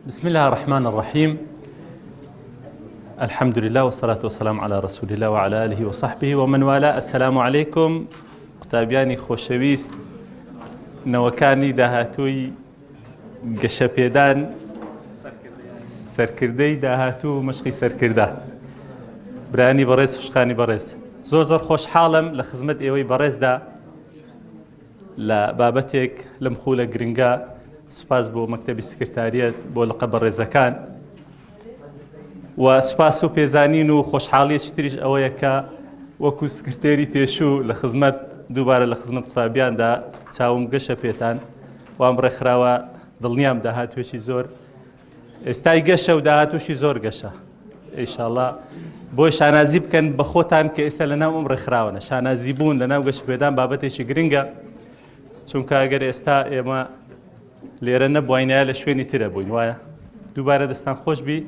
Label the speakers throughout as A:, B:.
A: بسم الله الرحمن الرحيم. الحمد لله والصلاة والسلام على رسول الله وعلى آله وصحبه ومن والاه. السلام عليكم قوتابیانی خۆشەویست نەوەکانی داهاتووی گەشەپێدان سەرکردەی داهاتوو مەشقی سەرکردا. برانی بەڕێز خوشکانی بەڕێز، زۆر خۆشحاڵم لە خزمەت ئێوەی بەڕێزدا لە بابەتێک لەم خولە گرنگە. سوپاس بۆ مەکتەبی سکرتاریەت بۆ لقە بەڕێزەکان و سوپاس و پێزانین و خۆشحاڵیەکی تریش ئەوەیە کە وەکو سکرتێری پێشوو لە خزمەت دووبارە لە خزمەت قوتابیاندا چاوم گەشە پێتان وام ڕێکخراوە دڵنیام داهاتوێکی زۆر ئێستای گەشە و داهاتووشی زۆر گەشە. ئینشاءڵڵا بۆی شانازی بکەن بە خۆتان کە ئێستا لەناو ئەم ڕێکخراوەنە. شانازی بوون لەناو گەشەپێدان بابەتێکی گرنگە، چونکە ئەگەر ئێستا ئێمە لێرە نەبووینایە لە شوێنی ترە بووین، وایە دووبارە دەستان خۆش بی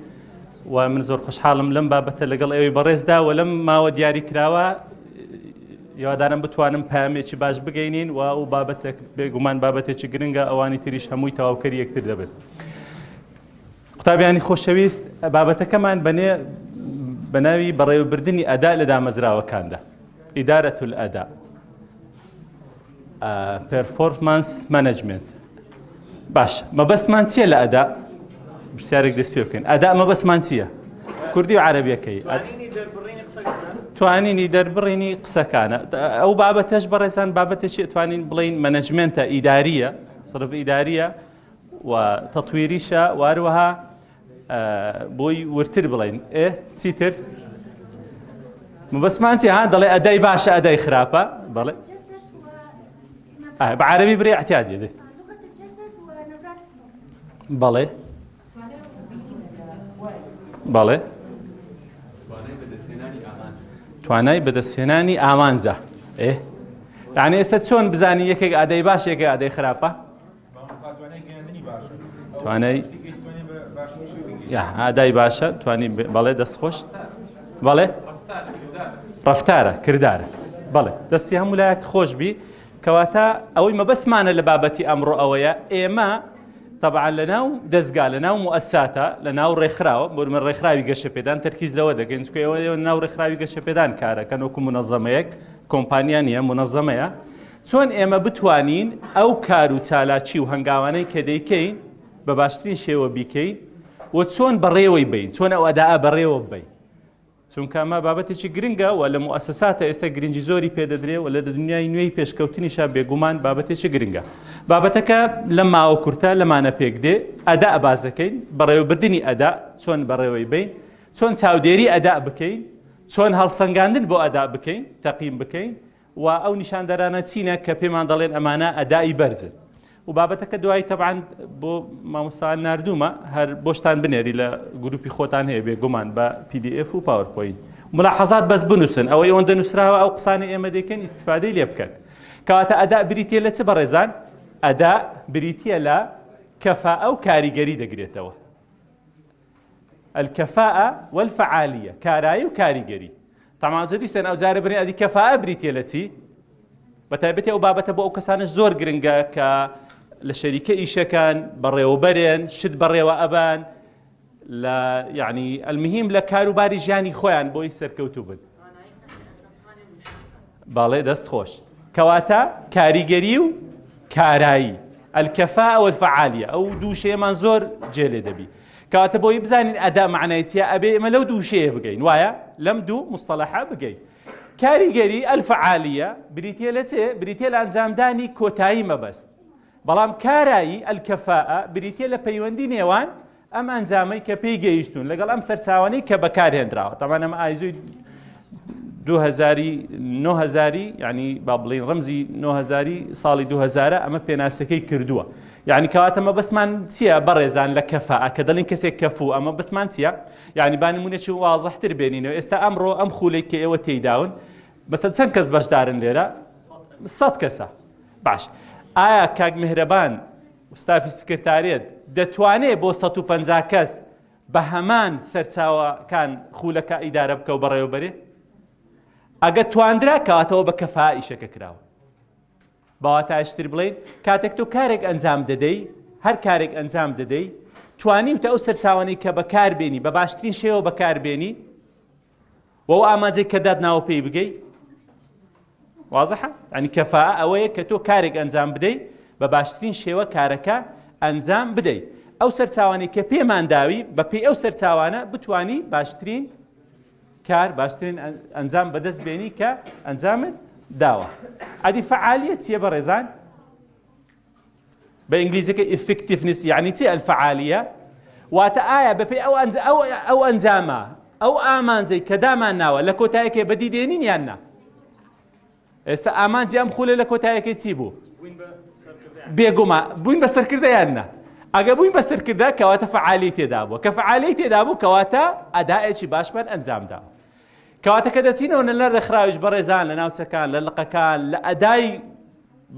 A: و من زۆر خۆشحاڵم لەم بابەتە لەگەڵ ئێوەی بەڕێزدا و لەم ماوە دیاری کراوە یادارم بتوانم پامێکی باش بگەینین و ئەو بابەتێک بێگومان بابەتێکی گرنگە، ئەوانی تریش هەمووی تەواوکەری یەکتر دەبێت. قوتابیانی خۆشەویست، بابەتەکەمان بە ناوی بەڕێوەبردننی ئەدا لە دامەزراوەکاندا، ئیدارەة الئەدا، پێرفۆرمانس مانەجمنت. باش، مەبەستمان چییە لە ئەدا؟ پرسیارێک دەست پێ بکەین. ئەدا مەبەستمان چییە؟ کوردی و عەرەبیەکەی توانینی دەربڕینی قسەکانە. ئەو بابەتەش بەڕێزان بابەتێکی توانین بڵین مەنەجمنتە ئیداریە، سەرف ئیداریە و تەطویریشە، واروەها بۆی ورتر بڵین. چیتر؟ مەبەستمان چییە؟ دەڵێ ئەدای باشە ئەدای خراپە. بەڵێ بە عەرەبی بڕێ احتیاطیە دێ. بەڵێ بەڵێ توانای بەدەستهێنانی ئامانجە. یعنی ئێستا چۆن بزانی یەکێک ئادەی باش یەکێک ئادەی خراپە؟ توانای ئادای باشە توانی بەڵێ دەستخۆش، بەڵێ ڕەفتارە کردارە. بەڵێ دەستی هەموو لایەک خۆش بی. کەواتە ئەوەی مەبەستمانە لە بابەتی ئەمڕۆ ئەوەیە ئێمە طبعا لەناو دەستگا لەناو موەسساتە لەناو ڕێکخراوە بۆ من ڕێکخراوی گەشەپێدان تەرکیز لەوە دەکەین، چونکە ئێوە ناو ڕێکخراوی گەشەپێدان کارەکەن وەکو منەظەمەیەک، کۆمپانیا نیە منەظەمەیە. چۆن ئێمە بتوانین ئەو کار و چالاکی و هەنگاوانەی کە دەیکەین بە باشترین شێوە بیکەین و چۆن بەڕێوەی بین، چۆن ئەو ئەداە بەڕێوە بین، چونکە ئەمە بابەتێکی گرنگە و لە موەسساتە ئێستا گرنگی زۆری پێدەدرێ و لە دنیای نوێی پێشکەوتنیشە بێگومان بابەتێکی گرنگە. بابەتەکە لە ماوە کورتە لەمانە پێک دێ. ئەدا باز دەکەین، بەڕێوەبردننی ئەدا چۆن بەڕێوەی بین، چۆن چاودێری ئەدا بکەین، چۆن هەڵسەنگاندن بۆ ئەدا بکەین، تەقیم بکەین و ئەو نیشاندەرانە چینە کە پێمان دەڵێن ئەمانە ئەدای بەرزن. و بابەتەکە دوای تەبعاً بۆ مامۆستایان ناردوومە هەر بۆشتان بنێری لە گروپی خۆتان هەیە بێگومان بە PDF و پاوەرپۆینت. ملاحەزات بەس بنووسن، ئەوەی ئەوەندە نووسراوە ئەو قسانەی ئێمە دەکەین ئیستیفادەی لێ بکەن. کەواتە ئەدا بریتیە لە چ بەڕێزان؟ ئەدا بریتیە لە کەفاءە و کاریگەری دەگرێتەوە. الکەفاءە والفەعالیە، کارایی و کاریگەری. تەمام دیستن ئەو جارە بنێ ئەدی کەفاءە بریتیە لە چی؟ بەتایبەتی ئەو بابەتە بۆ ئەو کەسانش زۆر گرنگە کە لە شەریکە ئیشەکان بەڕێوەبەرێن، شت بەڕێوە ئەبان، لە یعنی ئەلمهم لە کاروباری ژیانی خۆیان بۆی سەرکەوتوو بن. باڵێ دەست خۆش. کەواتە کاریگەری و کارایی، الکەفاءە والفەعالیە، ئەو دوو شێمان زۆر جێلێ دەبی. کەواتە بۆی بزانین ئەدا معنای چییە ئەبێ ئێمە لەو دوو شەیە بگەین، وایە لەم دوو مستەڵەحە بگەین. کاریگەری الفەعالیە بریتیە لە چێ؟ بریتیە لە ئەنجامدانی کۆتایی مەبەست. بەڵام کارایی الکەفاءە بریتیە لە پەیوەندی نێوان ئەم ئەنجامەی کە پێی گەیشتون لەگەڵ ئەم سەرچاوانەی کە بەکارهێنراوە. تەمان ئەمە ئایزوی 2009 یعنی با بڵین ڕەمزی 90 ساڵی 2000 ئەمە پێناسەکەی کردووە. یعنی کەواتە مەبەستمان چییە بەڕێزان لە کەفاءە کە دەڵین کەسێک کەفوو، ئەمە بەسمان چییە؟ یعنی با نمونێکی واضحتر بێنینەوە. ئێستا ئەمڕۆ ئەم خولەی کە ئێوە تێیداون بەسەر چەند کەس بەشدارن لێرە؟ 100 کەسە. باش، ئایا کاک میهرەبان وستافی سکرتاریەت دەتوانێت بۆ 150 کەس بە هەمان سەرچاوەکان خولەکە ئیدارە بکە و بەڕێوەبەرێ؟ ئەگە تواندرا کەواتەوە بە کەفاءە ئیشەکە کراوە. بەواتایشتر بڵێن کاتێک تۆ کارێک ئەنجام دەدەی، هەر کارێک ئەنجام دەدەی، توانیوتە ئەو سەرچاوانەی کە بەکاربێنی بە باشترین شێوە بەکاربێنی و ئەو ئامانجەی کە دادناوە پێی بگەی واضحە؟ ینی کەفاءە ئەوەیە کە تۆ کارێک ئەنجام بدەیت بە باشترین شێوە کارەکە ئەنجام بدەیت ئەو سەرچاوانەی کە پێمان داوی بە پێی ئەو سەرچاوانە بتوانی باشترین کار باشترین ئەنجام بەدەست بێنی کە ئەنجامت داوە ئەدی فعالیت چییە بەڕێزان؟ بە ئینگلیزیەکە effectiveness یعنی چی الفعالیە؟ واتە ئایا بەپێی ئەو ئەنجامە ئەو ئامانجەی کە دامان ناوە لە کۆتایەکێ بەدی دێنین یان نا؟ ئێستا ئامانجی ئەم خولە لە کۆتایەکەی چی بوو؟ بێگوما بووین بە سەرکردە یان نا؟ ئەگە بووین بە سەرکردە کەواتە فعالی تێدا بووە کە فعالی تێدا بوو کەواتە ئەدایەکی باشمان ئەنجام داوە کەواتە کە دەچینەوە لە ڕێکخراویش بەڕێزان لە ناوچەکان لە لقەکان لە ئەدای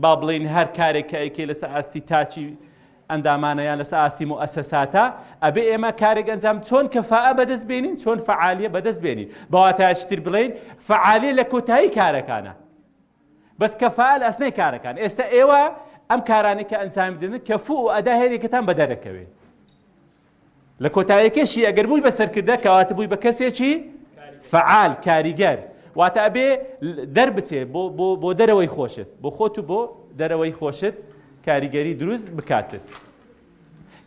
A: با بڵین هەر کارێک کە ئەیکێ لەسەر ئاستی تاچی ئەندامانەیان لەسەر ئاستی مؤسساتە ئەبێ ئێمە کارێک ئەنجام چۆن کەفاءە بەدەست بێنین چۆن فعالیە بەدەست بێنین بەواتایشتر بڵین فعالیە لە کۆتایی کارەکانە بەس کەفاءە لە ئەسنەی کارەکان ئێستا ئێوە ئەم کارانی کە ئەنجام بدەن کەفوو و ئەدا هێرێکتان بەدەرەکەوێت لە کۆتاییەکەشی ئەگەر بووی بەسەرکردە کەواتە بووی بە کەسێکی فعال کاریگەر واتە ئەبێ دەربچێ بۆ دەرەوەی خۆشت بۆ خۆت و بۆ دەرەوەی خۆشت کاریگەری دروست بکاتت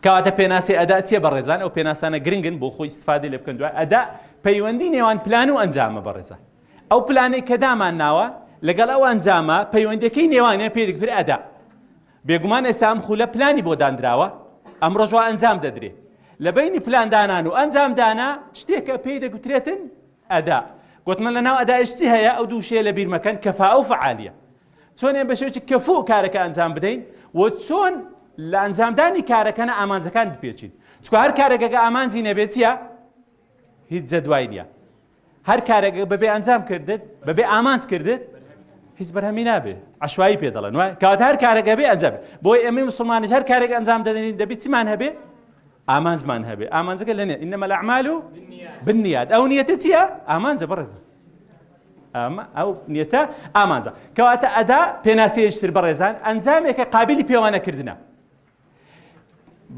A: کەواتە پێناسی ئەدا چیە بەڕێزان ئەو پێناسانە گرنگن بۆ خۆی استفادە لێ بکەن دوای ئەدا پەیوەندی نێوان پلان و ئەنجامە بەڕێزان ئەو پلانەی کە دامان ناوە لەگەڵ ئەو ئەنجامە پەیوەندەکەی نێوانە پێ دەگوترێت ئەدا بێگومان ئێستا ئەم خولە پلانی بۆ دانراوە ئەم ڕۆژوە ئەنجام دەدرێت لە بینی پلاندانان و ئەنجامدانا شتێکە پێی دەگوترێتن ئەدا گوتمە لەناو ئەدایش چی هەیە ئەو دوو شێ لە بیرمەکەن کەفاءە و فعالیە چۆن ئێمە بە شێوەیەکی کەفوو کارەکە ئەنجام بدەین و چۆن لە ئەنجامدانی کارەکەنە ئامانجەکان بپێچین چکە هەر کارێکەکە ئامانجی نەبێت چییە؟ هیچ جەدوای نییە هەر کارێکە بەبێ ئەنجام کردت بەبێ ئامانج کردت هیچ بەرهەمی نابێ عشوایی پێ دەڵێن وای کەواتە هەر کارێکە بێ ئەنجام بۆی ئێمەی موسڵمانیش هەر کارێک ئەنجام دەدەین دەبێت چیمان هەبێ؟ ئامانجمان هەبێ ئامانجەکە لەنێ ئینەمە الأعمال بالنیات ئەو نیەتە چییە؟ ئامانجە بەڕێزە ئەمە ئەو نیەتە ئامانجە کەواتە ئەدا پێناسەیەشتر بەڕێزان ئەنجامێکە قابلی پێوانەکردنە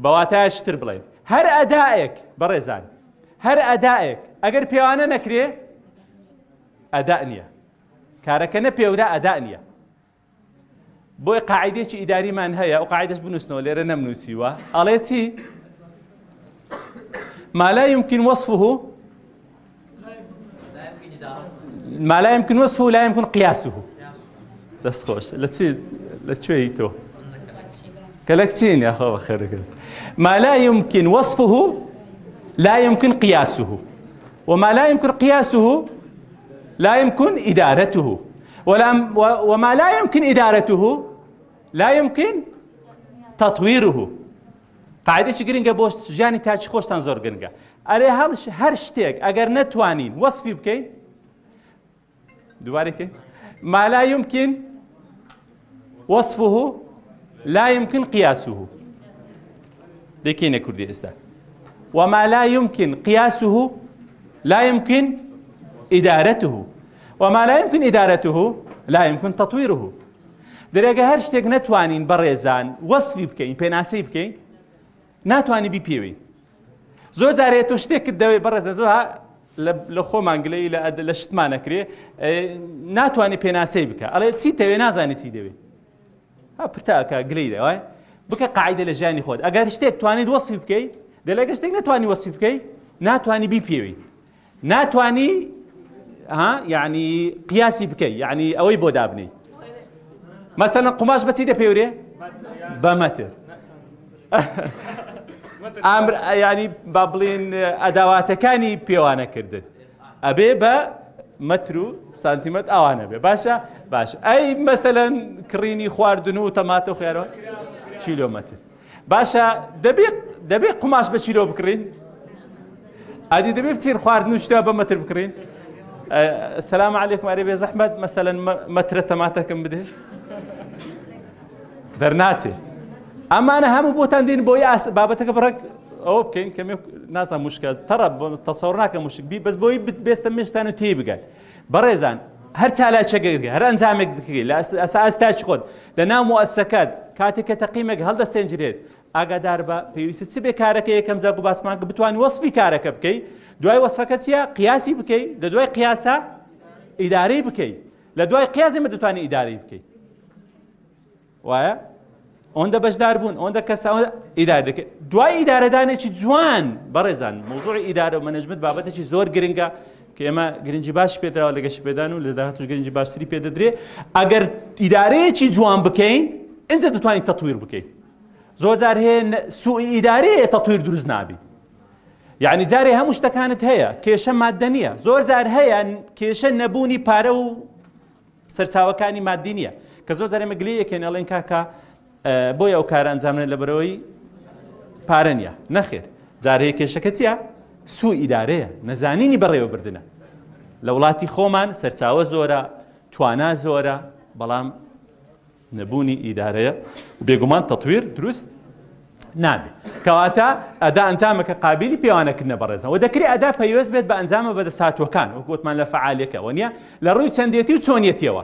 A: بەواتایشتر بڵێن هەر ئەدایەک بەڕێزان هەر ئەدایەک ئەگەر پێوانە نەکرێ ئەدا نییە کارەکە نەپێودا ئەدا نییە بۆی قاعیدێکی ئیداریمان هەیە ئەو قاعیدەش بنووسنەوە لێرە نەمنووسیوە ئەڵێ چی؟ ما لا يمكن وصفه ما لا يمكن وصفه لا يمكن قياسه دەست خۆش لە کوێی تۆ کەلەکچین یاخۆ بەخێرەکەت ما لا يمكن وصفه لا يمكن قياسه وما لا يمكن قياسه لا يمكن إدارته وما لا يمكن إدارته لا يمكن تطويره قاعدەیەکی گرنگە بۆ ژیانی تاچی خۆشتان زۆر گرنگە ئەرێ هەر شتێک ئەگەر نەتوانین وەصفی بکەین دوبارەکەی ما لا يمكن وصفه لا يمكن قياسه دەکەینە کوردی ئێستا وما لا يمكن قياسه لا يمكن إدارته وما لا يمكن إدارته لا يمكن تطويره دەرێگە هەر شتێک نەتوانین بەڕێزان وەصفی بکەین پێناسەی بکەین ناتوانانی بیپێوین زۆر جارێت تۆ شتێکت دەوێت بەڕێزە زۆر لە خۆمان گلەی لە شتمانەکرێ ناتوانانی پێناسەی بکە ئەڵێ چی دەوێت نازانی چی دەوێت پرتاکە گلەی دەوای بکە قاعدە لە ژیانی خۆت ئەگەر شتێک توانیت وەصفی بکەیت دەلێگە شتێک ناتوانی وەصفی بکەیت ناتوانی بیپێوی ناتوانی یعنی قیاسی بکەیت یعنی ئەوەی بۆ دابنی مەسەلەن قوماش بەچی دەپێورێ؟ بە مەتر ینی با بڵین ئەداواتەکانی پێوانەکردن ئەبێ بە مەتر و سانتیمەتر ئەوانە بێ باشە باش ئەی مەسەلەن کڕینی خواردن و تەماتە و خێرەوە کیلۆمەتر باشە دەبێ قوماش بە کیلۆ بکڕین ئادی دەبێ بچین خواردن و شتێ بە مەتر بکڕین السلام علیکم ئەرێ بێ زەحمەت مەسەلەن مەترە تەماتەکەم بدێ دەرناچێ ئەمانە هەموو بۆتان دێن بۆی بابەتەکە بڕێک ئەوە بکەین کەمێ نازان مشکل تەڕە تەسەوڕ ناکە مشک بی بەس بۆی بێستە مێشتان و تێی بگەن بەڕێزان هەر چالاکێک هەر ئەنجامێک دکەی لە ئەساس تاچ خۆت لە ناو مؤسسەکەت کاتێک کە تەقیمێک هەڵدەستێنجرێت ئاگادار بە پێویستە چ بێ کارەکە یەکەم جاگو باسمان کە بتوانانی وەسفی کارەکە بکەیت دوای وەسفەکە چیە قیاسی بکەیت لە دوای قیاسە ئیدارەی بکەیت لە دوای قیاسی مە دەتوانانی ئیدارەی بکەیت وایە ئەوەندە بەشدار بوون ئەوەندە کەسا ئیدارە دەکەیت دوای ئیدارەدانێکی جوان بەڕێزان مۆزوعی ئیدارە و مەنەجمنت بابەتێکی زۆر گرنگە کە ئێمە گرنگی باش پێدراوە لە گەشت پێدان و لە داهاتوش گرنگی باشتری پێدەدرێ ئەگەر ئیدارەیەکی جوان بکەین ئینجا دەتوانین تەطویر بکەین زۆر جار هەیە سوئی ئیدارەیە تەطویر دروست نابی یعنی جارێ هەموو شتەکانت هەیە کێشە مادە نییە زۆر جار هەیە کێشە نەبوونی پارە و سەرچاوەکانی مادی نییە کە زۆر جار ئێمە گلەیەکەین ئەڵێن کاکە بۆی ئەو کارە ئەنجامنێت لەبەرەوەی پارە نییە نەخێر جارەیە کێشەکە چییە سوء ئیدارەیە نەزانینی بەڕێوەبردنە لە وڵاتی خۆمان سەرچاوە زۆرە توانا زۆرە بەڵام نەبوونی ئیدارەیە و بێگومان تەطویر دروست نابێت کەواتە ئەدا ئەنجامەکە قابلی پێوانەکردنە بەڕێزان و دەکرێت ئەدا پەیوەست بێت بە ئەنجامە بەدەساتوەکان وەکو گوتمان لە فەعالیەکە وەنیە لە ڕووی چەندێتی و چۆنیەتیەوە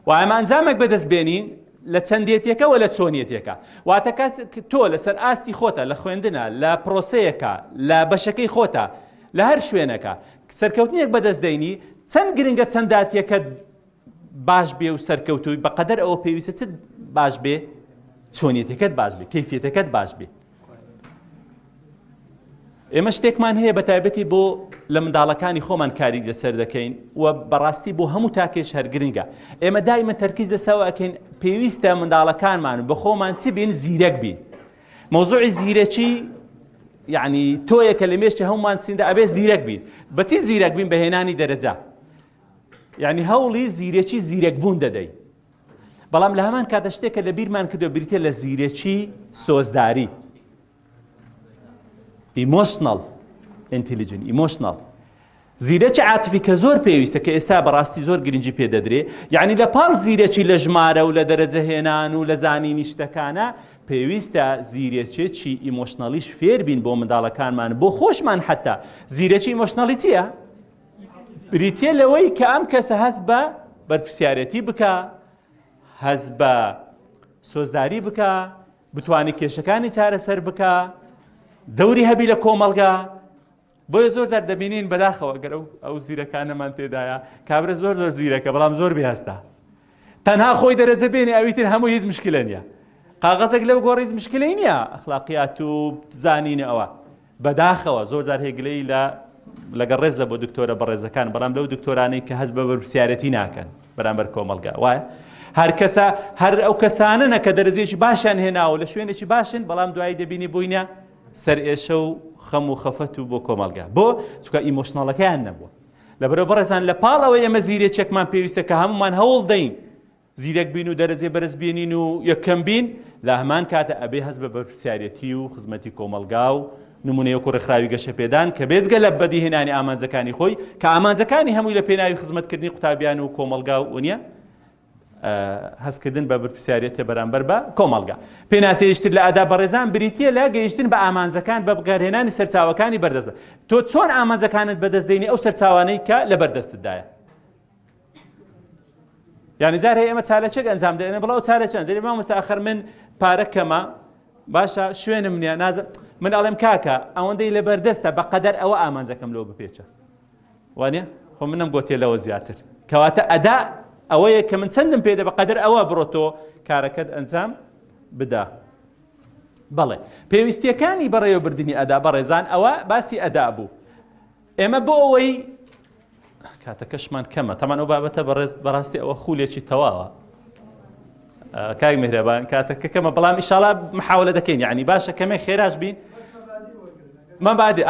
A: و ئەمە ئەنجامێک بەدەستبێنین لە چەندێتیەکە و لە چۆنیەتێکە واتە کات تۆ لەسەر ئاستی خۆتە لە خوێندنە لە پرۆسەیەکە لە بەشەکەی خۆتە لە هەر شوێنەکە سەرکەوتنیەک بەدەستدەینی چەند گرنگە چەند داتیەکە باش بێ و سەرکەوتوی بەقەدەر ئەوە پێویستە چ باش بێ چۆنیەتەکەت باش بێ کەیفیەتەکەت باش بێ ئێمە شتێکمان هەیە بە تایبەتی بۆ لە منداڵەکانی خۆمان کاری لەسەر دەکەین و بەڕاستی بۆ هەموو تاکێش هەر گرنگە ئێمە دایمە تەرکیز لەسەوە ئەکەین پێویستە منداڵەکانمان بە خۆمان چی بین زیرەک بین مۆزوعی زیرەکی یعنی تۆیەکە لە مێشتی هەمومان چیندا ئەبێ زیرەک بین بەچی زیرەک بین بەهێنانی دەرەجە یعنی هەوڵی زیرەکی زیرەک بوون دەدەین بەڵام لە هەمان کاتە شتێکە لە بیرمان کردو بریتە لە زیرەکی سۆزداری emotional intelligent emotional زیرەکی عاتفی کە زۆر پێویستە کە ئێستا بەڕاستی زۆر گرنگی پێدەدرێ یعنی لە پاڵ زیرەکی لە ژمارە و لە دەرەجە هێنان و لە زانینی شتەکانە پێویستە زیرەکێکی ئیمۆشنالیش فێر بین بۆ منداڵەکانمان بۆ خۆشمان حتا زیرەکی ئیمۆشنالی چییە؟ بریتە لەوەی کە ئەم کەسە هەست بە بەرپرسیارەتی بکە هەست بە سۆزداری بکە بتوانی کێشەکانی چارەسەر بکە دەوری هەبی لە کۆمەڵگا بۆیە زۆر زار دەبینین بەداخەوە گەر ئەو زیرەکانەمان تێدایە کابرا زۆر زۆر زیرەکە بەڵام زۆر بێهەستە تەنها خۆی دەرەجە بێنێ ئەویتر هەموو هیچ مشکلە نییە قاغەزێک لەو گۆڕ هیچ مشکلەی نییە ئەخلاقیات و زانینە ئەوە بەداخەوە زۆر زار هێگلەی لەگەڵ ڕێز لە بۆ دکتۆرە بەڕێزەکان بەڵام لەو دکتۆرانەی کە هەست بە بەرپرسیارەتی ناکەن بەرامبەر کۆمەڵگا وایە هەر کەسە هەر ئەو کەسانە کە دەرەجەیەکی باشیان هێناوە لە شوێنێکی باشن بەڵام دوایی دەبینی بووینە سەر ئێشە و خەم و خەفەت و بۆ کۆمەڵگا بۆ چونکە ئیمۆشناڵەکەیان نەبووە لەبەرەوە بەڕێزان لە پاڵەوە ئێمە زیرێکێکمان پێویستە کە هەمومان هەوڵ دەین زیرەک بین و دەرەجێ بەرز بینین و یەکەم بین لە هەمان کاتە ئەبێ هەست بە بەرپرسیارەتی و خزمەتی کۆمەڵگا و نمونەیەک و ڕێکخراوی گەشەپێدان کە بێجگە لە بەدیهێنانی ئامانجەکانی خۆی کە ئامانجەکانی هەمووی لە پێناوی خزمەتکردنی قوتابیان و کۆمەڵگا و نییە هەستکردن بە بەرپرسیارەتە بەرامبەر بە کۆمەڵگا پێناسەیشتر لە ئادا بەڕێزان بریتە لە گەیشتن بە ئامانجەکان بە بەکارهێنانی سەرچاوەکانی بەردەست بە تۆ چۆن ئامانجەکانت بەدەستدەینی ئەو سەرچاوانەی کە لە بەردەستتدایە یعنی جار هەیە ئێمە چالەچێک ئەنجام دەدەین بڵاو چالەچەند دەری مامۆستا ئاخر من پارە کەمە باشە شوێنم نییە نازم من ئەڵێم کاکە ئەوەندەی لە بەردەستە بەقەدەر ئەوە ئامانجەکەم لەوە بپێچە وانە خۆ منم گۆتێ لەوە زیاتر کەواتە ئەدا ئەوەیە کە من چەندم پێدە بەقەدەر ئەوە بڕۆتۆ کارەکەت ئەنجام بدا بەڵێ پێویستیەکانی بەڕێوەبردننی ئەدا بەڕێزان ئەوە باسی ئەدا بوو ئێمە بۆ ئەوەی کاتەکەشمان کەمە تەمان ئەو بابەتە بەڕاستی ئەوە خولێکی تەواوە کاک میهرەبان کاتەکە کەمە بەڵام ئیشاڵا محاولە دەکەین یعنی باشە کەمێ خێراش بین مە بادی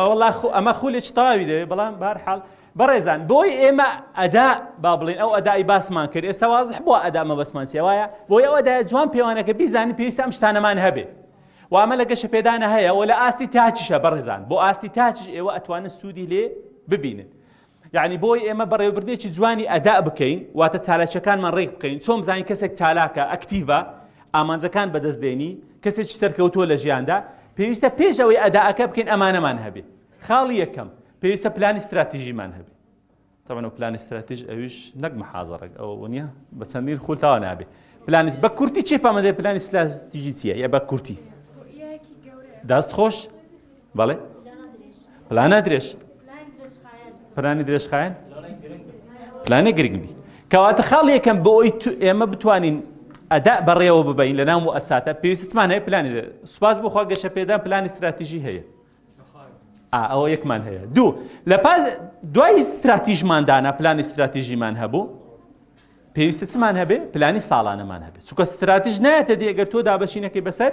A: وەڵا ئەمە خولێکی تەواوی دەوێت بەڵام بەهەرحاڵ بەڕێزان بۆی ئێمە ئەدا با بڵێن ئەو ئەدای باسمان کرد ئێستا وازح بۆ ئەدامە بەسمان چێوایە بۆی ئەو ئەدای جوان پێوانەکە بیزانین پێویستە ئەم شتانەمان هەبێ و ئەمە لە گەشەپێدانە هەیە و لە ئاستی تاچیشە بەڕێزان بۆ ئاستی تاچش ئێوە ئەتوانن سوودی لێ ببینن یعنی بۆی ئێمە بەڕێوەبردنێکی جوانی ئەدا بکەین واتە چالاکیەکانمان ڕێک بکەین چۆن بزانین کەسێک چالاکە ئەکتیڤە ئامانجەکان بەدەستدێنی کەسێکی سەرکەوتووە لە ژیاندا پێویستە پێش ئەوەی ئەداەکە بکەین ئەمانەمان هەبێ خاڵی یەکەم پێویستە پلانی استراتیژیمان هەبێ طبعا و پلان استراتیژ ئەویش نەک محازەڕێک ئەوە نییە بە چەندین خولتاوە نابێ پلانی بە کورتی چێ پامەدە پلانی استراتیژی چییە یا بە کورتی دەست خۆش بەڵێ پلانە درێژ پلانی درێژخایەن پلانە گرنگبی کەواتە خاڵ یەکەم بۆ ئەوی ئێمە بتوانین ئەدا بەڕێوە ببین لە ناو مؤسساتە پێویستمان هەیە پلانی سوپاس بخوا گەشە پێدا پلانی استراتیژی هەیە ئەوە یەکمان هەیە دوو لە دوای استراتیژماندانا پلانی استراتیژیمان هەبوو پێویستە چمان هەبێ پلانی ساڵانەمان هەبێت چونکە استراتیژ نایەتە دی ئەگەر تۆ دابەشینەکەی بەسەر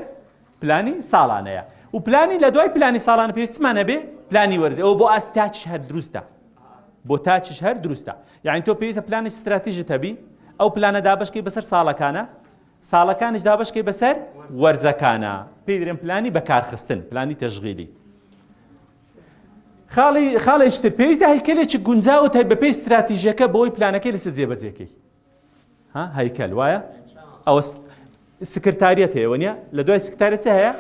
A: پلانی ساڵانەیە و پلانی لە دوای پلانی ساڵانە پێویستمان هەبێ پلانی وەرزی ئەوە بۆ ئاستاچ هەر دروستە بۆ تاچش هەر دروستە یعنی تۆ پێویستە پلانی استراتیژت هەبی ئەو پلانە دابشکەی بەسەر ساڵەکانە ساڵەکانش دابشکەی بەسەر وەرزەکانە پێی دەڵێن پلانی بەکارخستن پلانی تەشغیلی خاڵێشتر پێویستە هەیکەلێکی گونجاوت هەیە بەپێی استراتیژیەکە بۆی پلانەکەی لەسەر جێبەجێکەی هەیکەل وایە ئەوە سکرتاریەت هەیە وەنیە لە دوای سکرتاریەت چه هەیە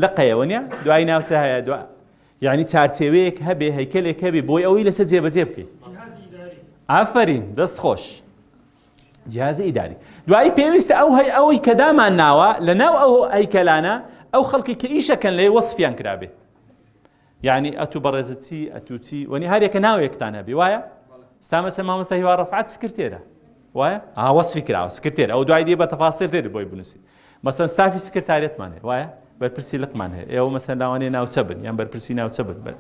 A: لقەیە وەنیە دوای ناوچە هەیە یعنی چارچێوەیەک هەبێ هەیکەلێک هەبێ بۆی ئەوەی لەسەر جێبەجێ بکەیت ئافرین دەست خۆش جیهازی ئیداری دوایی پێویستە ئەوەی کە دامان ناوە لە ناو ئەو هەیکەلانە ئەو خەڵکی کە ئیشەکەن لێ وەسفیان کرابێ یعنی ئەتوو بەڕێزەتی ئەتوچی وەنی هەرێکە ناوێکتان هەبێ وایە ستامەسە مامۆستا هیوا ڕەفعات سکرتێرە وایە وەسفی کراوە سکرتێر ئەو دوای دێ بە تەفاسیل تێر بۆی بنووسی مەسەن ستافی سکرتاریەتمان هەیە وایە بەرپرسی لقمان هەیە ئێوە مەسەن لاوانێ ناوچە بن یان بەرپرسی ناوچە بن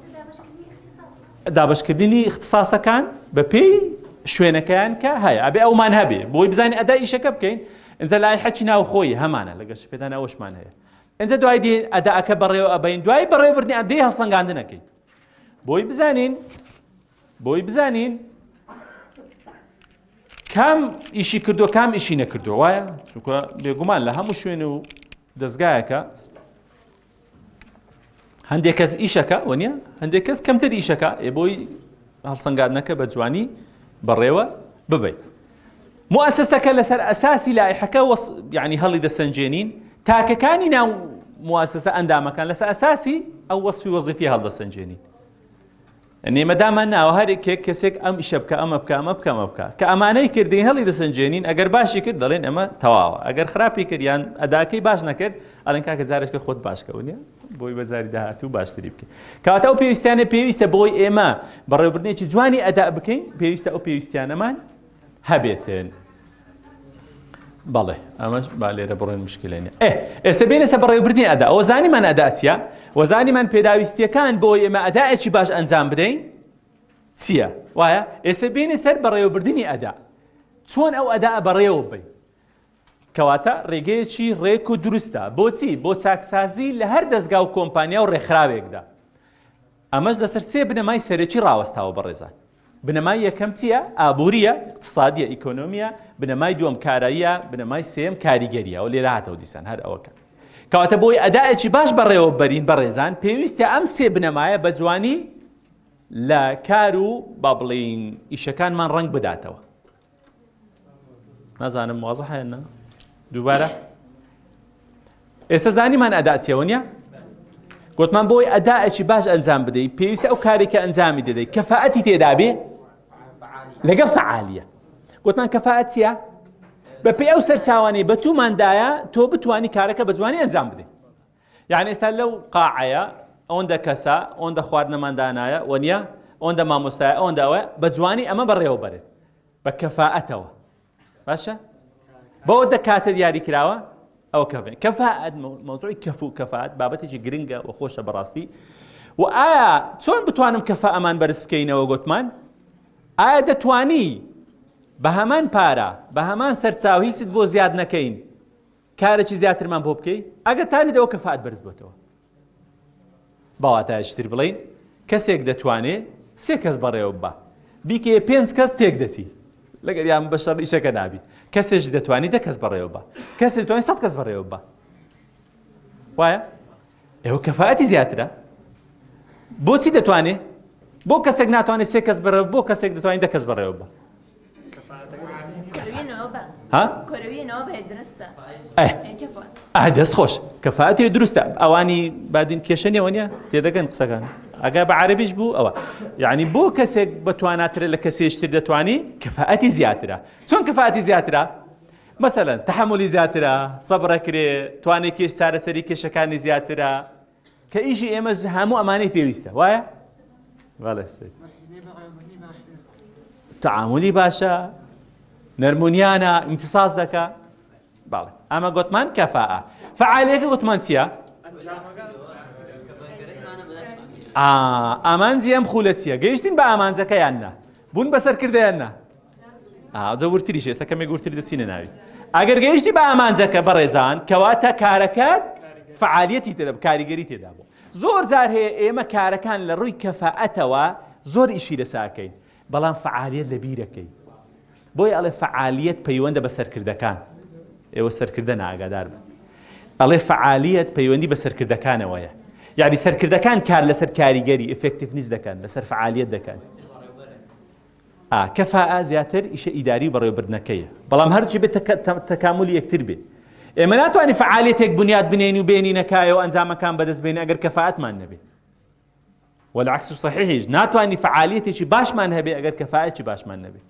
A: دابشکردنی اختصاسەکان بە پێی شوێنەکەیان کە هەیە ئەبێ ئەومان هەبێ بۆی بزانین ئەدا ئیشەکە بکەین ئەنجا لای حەچی ناو خۆی هەمانە لەگەڵ شپێدان ئەوەشمان هەیە ئەنجا دوای دێ ئەداەکە بەڕێوە ئەبین دوای بەڕێوەبردنی ئەدەی هەڵسەنگاندنەکەی بۆی بزانین کام ئیشی کردو کام ئیشی نەکردو وایە چونکە بێگومان لە هەموو شوێن و دەستگایەکە هەندێک کەس ئیشەکە وەنیە هەندێک کەس کەمتر ئیشەکە بۆی هەڵسەنگاندنەکە بە جوانی بەڕێوە ببین مؤسسەکە لەسەر ئەساسی لایحەکە یعنی هەڵی دەسەنجێنین تاکەکانی ناو مؤسسە ئەندامەکان لەسەر ئەساسی ئەو وەسفی وەزیفی هەڵدەسەنجێنین نێمەدامان ناوە هەرێکێک کەسێک ئەم ئیشە بکە ئەمە بکە ئەمە بکە ئەمە بکە کە ئەمانەی کردین هەڵی دەسەنجێنین ئەگەر باشی کرد دەڵێن ئەمە تەواوە ئەگەر خراپی کرد یان ئەداکەی باش نەکرد ئەڵێن کاکە جارێککە خۆت باشکەونیە بۆی بەجاری داهاتوو باشتری بکەین کەواتە ئەو پێویستیانە پێویستە بۆی ئێمە بەڕێوەبردنێکی جوانی ئەدا بکەین پێویستە ئەو پێویستیانەمان هەبێتن بەڵێ ئەمەش با لێرە بڕێن مشکلێنە ئێستا بێنە سەر بەڕێوەبردنی ئەدا ئەوە زانیمان ئەدا چییە وەزانیمان پێداویستیەکان بۆی ئێمە ئەداەکی باش ئەنجام بدەین چییە وایە ئێستا بێنە سەر بەڕێوەبردنی ئەدا چۆن ئەو ئەدا بەڕێوە بین کەواتە ڕێگەیەکی ڕێک و دروستە بۆچی بۆ چاکسازی لە هەر دەستگا و کۆمپانیا و ڕێکخراوێکدا ئەمەش لەسەر سێ بنەمای سەرەکی ڕاوەستاوە بەڕێزان بنەمای یەکەم چییە ئابووریە اقتصادیە ئیکۆنۆمیە بنەمای دووەم کاراییە بنەمای سێم کاریگەریە و لێرە هاتەوە دیسان هەر ئەوەکە کەواتە بۆی ئەداەکی باش بەڕێوە بەرین بەڕێزان پێویستە ئەم سێ بنەمایە بە جوانی لە کار و با بڵین ئیشەکانمان ڕەنگ بداتەوە نازانم واضح هەیە دووبارە ئێستا زانیمان ئەدا چییە نییە گوتمان بۆی ئەداەکی باش ئەنجام بدەیت پێویستە ئەو کارێکە ئەنجامی دەدەیت کەفاەتی تێدا بێ لەگە فعالیە گوتمان کەفاەت چییە بە پێی ئەو سەرچاوانەی بە توماندایە تۆ بتوانی کارەکە بە جوانی ئەنجام بدەیت یعنی ئێستا لەو قاعەیە ئەوەندە کەسە ئەوەندە خواردنەماندانایە وەنیە ئەوەندە مامۆستایە ئەوەندە ئەوە بە جوانی ئەمە بەڕێوە بەرێت بە کەفاەتەوە باشە بەوە دەکاتە دیاری کراوە ئەوە کەفێن کەفاەت مەوزوعی کەفاەت بابەتێکی گرنگە و خۆشە بەڕاستی و ئایا چۆن بتوانم کەفاەمان بەرز بکەینەوە گوتمان ئایا دەتوانی بە هەمان پارە بە هەمان سەرچاو هیچت بۆ زیاد نەکەین کارێکی زیاترمان بۆ بکەی ئەگەر تانیت ئەوە کەفاەت بەرز بۆتەوە باواتایشتر بڵین کەسێک دەتوانێت سێ کەس بەڕێوە بە بیکێ 5 کەس تێک دەچی لەگەر یان بە شەڕ ئیشەکە نابی کەسێک دەتوانی 10 کەس بەڕێوە بە کەسێک دەتوانی 100 کەس بەڕێوە بە وایە ئێوە کەفاەتی زیاترە بۆچی دەتوانێت بۆ کەسێک ناتوانێت 3 کەس بەڕێوە بۆ کەسێک دەتوانێت 10 کەس بەڕێوە بە دەست خۆش کەفاەتی دروستە ئەوانی بادین کێشە نیەوە نیە تێدەگەن قسەکان ئەگە بە عەرەبیش بوو ئەوە یعنی بۆ کەسێک بەتواناترە لە کەسێشتر دەتوانی کەفاەتی زیاترە چۆن کەفاەتی زیاترە مثلا تحملی زیاترە سەبرە کرێ توانێت کێش چارەسەری کێشەکانی زیاترە کە ئیشی ئێمە هەموو ئەمانەی پێویستە وایە تعاملی باشە نەرمونیانە ئیمتیساس دەکا باڵێ ئەمە گوتمان کەفاءە فعالیەکە گوتمان چییە؟ ئامانجی ئەم خولە چییە؟ گەیشتین بە ئامانجەکە یان نا؟ بوون بەسەرکردەیان نا؟ جەورتریش ئێستا کەمێک گورتری دەچینە ناوی ئەگەر گەیشتی بە ئامانجەکە بەڕێزان کەواتە کارەکەت فعالیەتی تێدا کاریگەری تێدا بوو زۆر جار هەیە ئێمە کارەکان لە ڕووی کەفاءەتەوە زۆر ئیشی لەساکەین بەڵام فعالیەت لە بیرەکەی بۆی ئەڵێ فعالیەت پەیوەندە بە سەرکردەکان ئێوە سەرکردە ناگادار بن ئەڵێ فعالیەت پەیوەندی بە سەرکردەکانەوەیە یعنی سەرکردەکان کار لەسەر کاریگەری ئفێکتیڤنیس دەکەن لەسەر فعالیەت دەکەن کەفاءە زیاتر ئیشە ئیداری بەڕێوەبردنەکەیە بەڵام هەرچی بێت تەکاملی یەکتر بێت ئێمە ناتوانین فعالیەتێک بنیاد بنێنی و بێنینەکایەوە ئەنجامەکان بەدەست بێنین ئەگەر کەفاءەتمان نەبێت والعکس صحیحیش ناتوانین فعالیەتێکی باشمان هەبێ ئەگەر کەفاءەتی باشمان نەبێت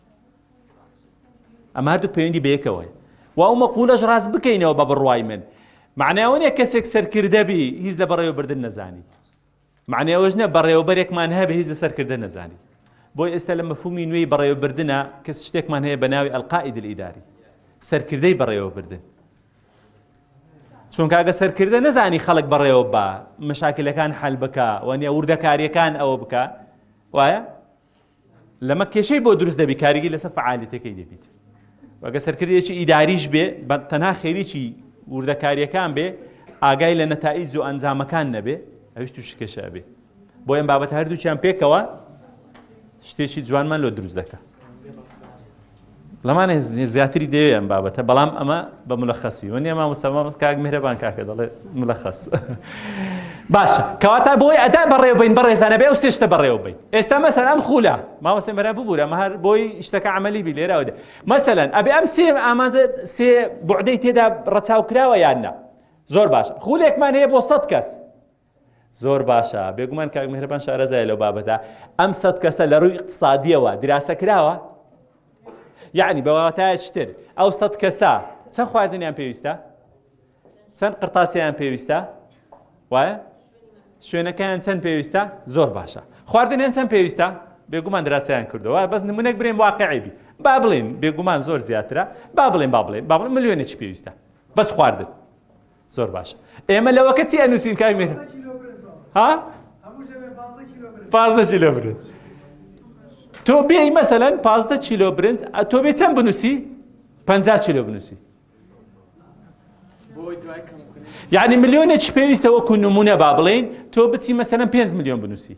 A: ئەمە هەردوو پەیوەندی بەیەکەوەیە و ئەو مەقولەش ڕاست بکەینەوە بە بڕوای من معناوە نییە کەسێک سەرکردەبی هیچ لە بەڕێوەبردن نەزانی معناوەش نییە بەڕێوەبەرێکمان هەبێ هیچ لە سەرکردن نەزانی بۆی ئێستا لە مەفهومی نوێی بەڕێوەبردنە کەس شتێکمان هەیە بە ناوی ئەلقائید الئیداری سەرکردەی بەڕێوەبردن چونکە ئەگە سەرکردە نەزانی خەڵک بەڕێوە بە مەشاکلەکان حەل بکە وانە وردەکاریەکان ئەوە بکە وایە لەمە کێشەی بۆ دروست دەبی کاریگەری لەسەر فعالیەتەکەی دەبیت وەگە سەرکردەیەکی ئیداریش بێ تەنها خێریکی وردەکاریەکان بێ ئاگای لە نەتائیج و ئەنجامەکان نەبێ ئەویش تووشی کێشە بێ بۆ ئەم بابەتە هەردووچیان پێکەوە شتێکی جوانمان لۆ دروست دەکە لەمانە زیاتری دەوێ ئەم بابەتە بەڵام ئەمە بە مولەخەسی وەنی ئەمە مستەفا کاک میهرەبان کاکە دەڵێ مولەخەس باشە کەواتە بۆی ئەدا بەڕێوە بین بەڕێزانە بێ و سێ شتە بەڕێوە بین ئێستا مەسەلەن ئەم خولە ماوەسێ مەرە ببوورە ئەمە هەر بۆی شتەکە عەمەلی بی لێرەوەدا مەسەلەن ئەبێ ئەم سێ ئامانجە سێ بوعدەی تێدا ڕەچاو کراوە یان نا زۆر باشە خولێکمان هەیە بۆ 100 کەس زۆر باشە بێگومان کاک میهرەبان شارەزایە لەو بابەتە ئەم 100 کەسە لە ڕووی اقتصادیەوە دراسە کراوە یعنی بەواتایە چتر ئەو 100 کەسە چەند خواردنیان پێویستە چەند قرتاسیان پێویستە وایە شوێنەکەیان چەند پێویستە زۆر باشە خواردنیان چەند پێویستە بێگومان دراسەیان کردەوە بەس نمونەک برێن واقعی بی با بڵێن بێگومان زۆر زیاترە با بڵێن ملیۆنێکی پێویستە بەس خواردن زۆر باشە ئێمە لەوەکە چی ئەنووسین کاک میهرەبان ها 15 کیلۆ برنج تۆ بێی مەسەلەن 15 کیلۆ برنج تۆ بێ چەند بنووسی 50 کیلۆ بنووسی یعنی ملیۆنێکی پێویستە وەکو نمونە با بڵێن تۆ بچی مەسەلەن 5 ملیۆن بنووسی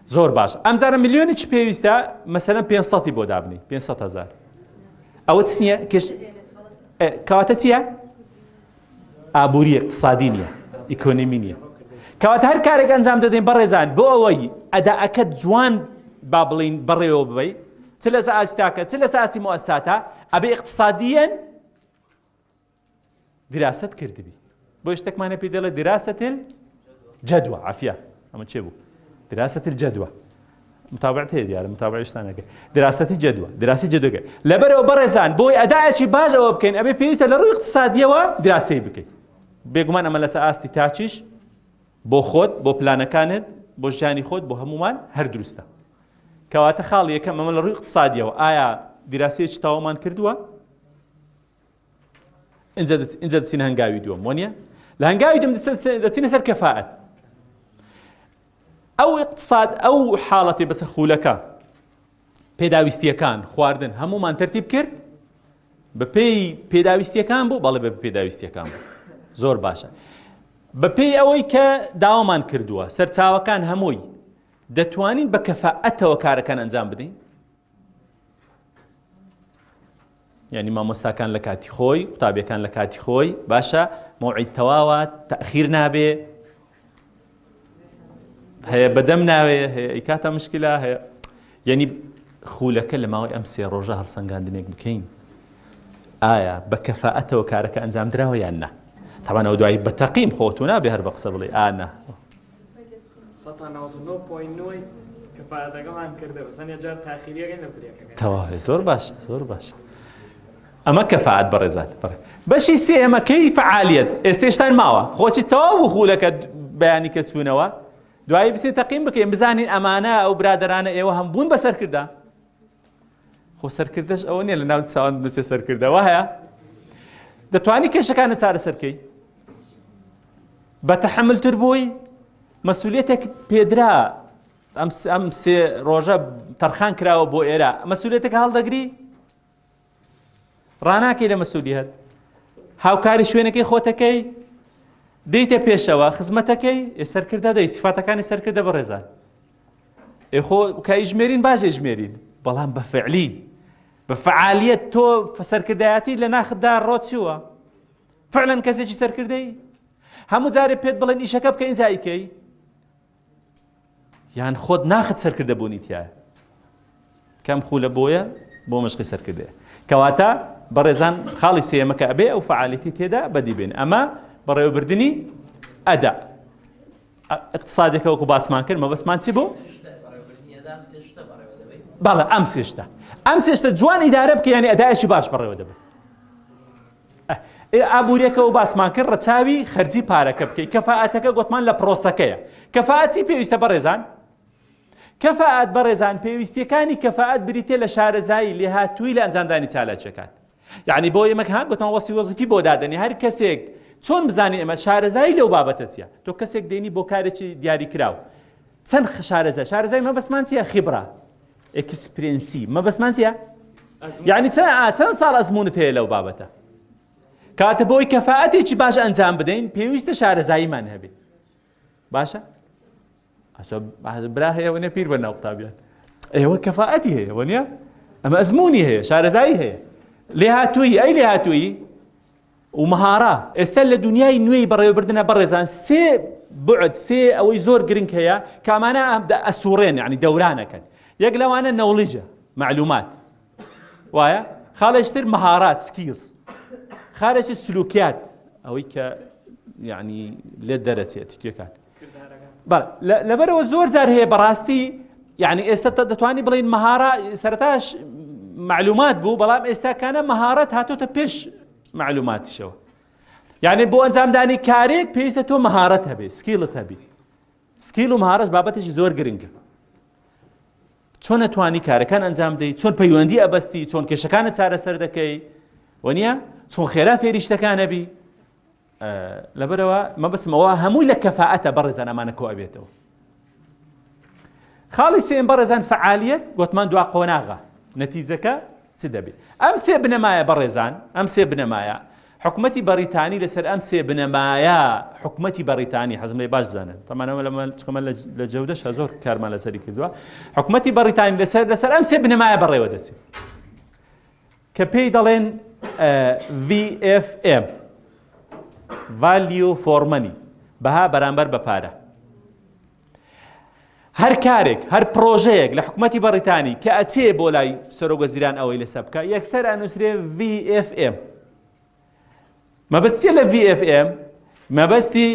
A: زۆر باش ئەمجارە ملیۆنێکی پێویستە مەسەلەن 500 بۆ دابنی 500,000 ئەوە چ نییە کەواتە چییە؟ ئابووری اقتصادی نییە ئیکۆنۆمی نییە کەواتە هەر کارێک ئەنجام دەدەین بەڕێزان بۆ ئەوەی ئەداءەکەت جوان با بڵین بەڕێوە ببەی چ لە ئاسی تاکە چ لە ئاسی مؤسساتە ئەبێ اقتصادیەن دراست کردبی بۆ شتێکمانە پێ دەڵێ دراست الجدوى عافیە ئەمە چێ بوو دراست الجدوى متابعت هەیە دیارە متابعی شتانەکە دراسی جدوى دراسی جدوەکە لەبەرەوە بەڕێزان بۆی ئەدایەکی باش ئەوە بکەین ئەبێ پێویستە لە ڕووی اقتصادیەوە دراسی بکەین بێگومان ئەمە لەسەر ئاستی تاچیش بۆ خۆت بۆ پلانەکانت بۆ ژیانی خۆت بۆ هەمومان هەر دروستە کەواتە خاڵ یەکەم ئەمە لە ڕووی اقتصادیەوە ئایا دیراسەیەکی تەواومان کردووە اینجا دەچینە هەنگاوی دووەم وانە لە هەنگاوی دووەم دەچینە سەر کەفاءەت ئەو اقتصاد ئەو حاڵەتی بەسەر خولەکە پێداویستیەکان خواردن هەمومان تەرتیب کرد بە پێی پێداویستیەکان بوو بەڵێ بە پێداویستیەکان بوو زۆر باشە بە پێی ئەوەی کە داوامان کردووە سەرچاوەکان هەمووی دەتوانین بە کەفاءەتەوە کارەکان ئەنجام بدەین یعنی مامۆستاکان لە کاتی خۆی قوتابیەکان لە کاتی خۆی باشە مەوعید تەواوە تەخیر نابێ هەیە بەدەم ناوێ هەیە ئیکاتە مشکلە هەیە یعنی خولەکە لە ماوەی ئەم 3 ڕۆژە هەڵسەنگاندنێک بکەین ئایا بە کەفاءەتەوە کارەکە ئەنجام درراوە یان نا طبعا ئەو دوایی بە تەقیم خۆتو نابێ هەر بە قسە بڵێ ئانا تەواوی زۆر باشە زۆر باشە ئەمە کەفاعەت بەڕێزان بەشی سێمەکەی فعالیت ئێستێشتان ماوە خۆی تەواو خولەکە بەیانی کە چوونەوە دوایی بسێ تەقیم بکەین بزانین ئەمانە ئەو برادرانە ئێوە هەم بوون بە سەرکردا خۆ سەرکردەش ئەوە نییە لە ناو چاوان بسێ سەرکردەوە هەیە دەتوانی کێشەکانت چارەسەرکەی بە تەحملتر بووی مەسئولیەتێک پێدرا ئەم سێ ڕۆژە تەرخان کراوە بۆ ئێرە مەسئولیەتێک هەڵدەگری ڕناکەی لە مەسئولیەت هاوکاری شوێنەکەی خۆتەکەی دەیتە پێشەوە خزمەتەکەی سەرکردە دەی سیفاتەکانی سەرکردە بەڕێزان خۆ کە ئیژمێرین باشە ئیژمێرین بەڵام بە فعلی بە فعالیت تۆ سەرکردایەتی لە ناخدا ڕۆچیوە فعلەن کەسێکی سەرکردەی هەموو جارێ پێت بڵێن ئیشەکە بکە ئینجایکەی یان خۆت ناخت سەرکردە بوونی تایە کەم خولە بۆیە بۆ مشقی سەرکردەیە کەواتە بەڕێزان خاڵی سێمەکە ئەبێ ئەو فعالیتی تێدا بەدیبێن ئەمە بەڕێوەبردننی ئەدا اقتصادێکە وەکو باسمان کرد مەبەستمان چی بوو؟ بەڵێ ئەم سێشتە جوان ئیدارە بکە یانی ئەدایەکی باش بەڕێوە دەبێت ئابوووریەکەەوە باسمان کرد ڕەچاوی خەرجی پارەکە بکەیت کەفاعەتەکە گوتمان لە پرۆسەکەیە کەفاعەتی پێویستە بەڕێزان کەفاعەت بەڕێزان پێویستیەکانی کەفاعەت بریتێ لە شارەزایی لێهاتووی لە ئەنجامدانی چالاکیەکان یعنی بۆ ئێمە ها گوتمان وەسی وەزیفی بۆ دادنی هەر کەسێک چۆن بزانین ئەمە شارەزایی لەو بابەتە چیە تۆ کەسێک دێنی بۆ کارێکی دیاری کراو چەند شارەزای مەبەستمان چیە خیبرا ئەکسپرێنسی مەبەستمان چیە یعنی چەند ساڵ ئەزمونت هەیە لەو بابەتە کاتە بۆی کەفاعەتێکی باش ئەنجام بدەین پێویستە شارەزاییمان هەبێت باشە برا هەیە وەنە پیر بە ناو قوتابیان ئێوە کەفاعەتی هەیە وەنیە ئەمە ئەزمونی هەیە شارەزایی هەیە لێهاتووی ئەی لێهاتووی و مەهارە ئێستا لە دنیای نوێی بەڕێوەبردنە بەڕێزان سێ بعد سێ ئەوەی زۆر گرنگ هەیە کامانە ئەسوڕێن یعنی دەورانەکەن یەک لەوانە نەوڵیجە معلومات وایە خاڵێشتر مەهارات سکیلز خارجی سلوکیات ئەوەی کە یعنی لێت دەرەچێت توێکات لەبەرەوە زۆر جار هەیە بەڕاستی یعنی ئێستا دەتوانی بڵین مەهارە سەرەتاش معلومات بوو بەڵام ئێستاکانە مەهارەت هاتۆتە پێش معلوماتیشەوە یعنی بۆ ئەنجامدانی کارێک پێویستە تۆ مەهارەت هەبێ سکیلت هەبی سکیل و مەهارەت بابەتێکی زۆر گرنگە چۆن ئەتوانی کارەکان ئەنجام بدەیت چۆن پەیوەندی ئەبەستی چۆن کێشەکانت چارەسەر دەکەی وەنیە چۆن خێرا فێریشتەکانە بی لەبەرەوە مەبەستمەوە هەمووی لە کەفاعەتە بەڕێزان ئەمانە کۆ ئەبێتەوە خاڵی سێم بەڕێزان فعالیت گوتمان دوا قۆناغا نەتیجەکە چ دەبێت ئەم سێ بنەمایە بەڕێزان ئەم سێ بنەمایە حکومەتی بەریتانی لەسەر ئەم سێ بنەمایە حکومەتی بەریتانی حەزم لێ باش بزانن تەمانەوە لە جەودەش زۆر کارمان لەسەری کردووە حکومەتی بەریتانی لەسەر ئەم سێ بنەمایە بەڕێوە دەچێت کە پێی دەڵێن VFM value for money بەها بەرامبەر بە پارە هەر کارێک هەر پرۆژەیەک لە حکومەتی بەریتانی کە ئەچێ بۆ لای سەرۆگەزیران ئەوەی لەسەر بکە یەکسەر ئەنووسرێ VFM مەبەستیە لە VFM مەبەستی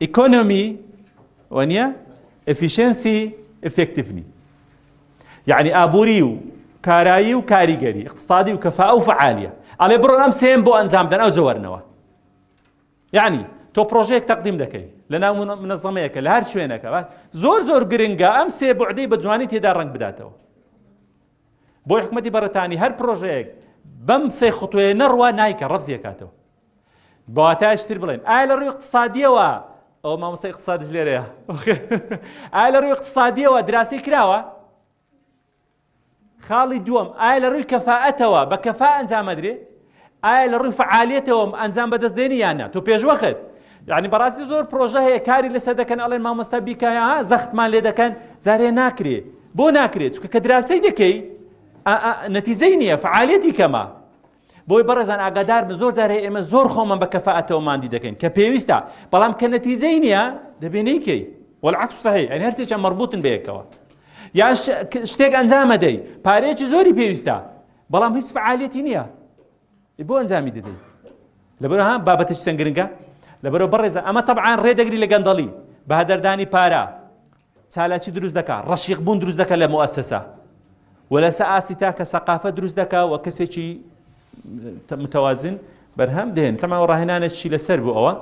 A: ئیکۆنۆمی وەنیە ئەفیشنسی ئفێکتیڤنی یعنی ئابووری و کارایی و کاریگەری اقتصادی و کەفاءە و فعالیە ئەڵێ بڕۆن ئەم سێم بۆ ئەنجام دەن ئەو جەوەرنەوە یعنی تۆ پرۆژەیەک تەقدیم دەکەی لە ناو منەظەمەیەکە لە هەر شوێنەکە زۆر زۆر گرنگە ئەم سێ بوعدەی بە جوانی تێدا ڕەنگ بداتەوە بۆی حکومەتی بەریتانی هەر پرۆژەیەک بەم سێ خوتوەیە نەڕوا نایکە ڕەبزی ئەکاتەوە بەواتایشتر بڵێن ئایا لە ڕووی اقتصادیەوە ئەو مامۆستای اقتصادیش لێرەیە ئایا لە ڕووی اقتصادیەوە دراسی کراوە خاڵی دووەم ئایا لە ڕووی کەفاءەتەوە بە کەفاء ئەنجامەدرێ ئایا لە ڕووی فعالیەتەوە ئەنجام بەدەستدێنی یانە تۆ پێشوەخت یعنی بەڕاستی زۆر پرۆژە هەیە کاری لەسەر دەکەن ئەڵێن مامۆستا بیکایە زەختمان لێ دەکەن زارێ ناکرێ بۆ ناکرێت چونکە کە دراسی دەکەی نەتیجەی نییە فعالیەتی کەمە بۆی بەڕێزان ئاگادار بن زۆر جار هەیە ئێمە زۆر خۆمان بە کەفاءەتەوە ماندی دەکەین کە پێویستە بەڵام کە نەتیجەی نییە دەبێ نەیکەی والعکس صحیح یعنی هەر سێکیان مەربوطن بەیەکەوە یان شتێک ئەنجام دەدەی پارەیەکی زۆری پێویستە بەڵام هیچ فعالیەتی نییە بۆ ئەنجامی دەدەی لەبەرەوە بابەتە چەند گرنگە لەبەرەوە بەڕێزە ئەمە تەبعان ڕێدەگری لە گەندەڵی بەهدەردانی پارە چالاکی دروست دەکات ڕەشیق بوون دروست دەکات لە موەسسە وە لەسەر ئاسی تا کە سەقافە دروست دەکات و کەسێکی متوازن بەرهەم دێن تەماوە ڕاهێنانێکی لەسەر بوو ئەوە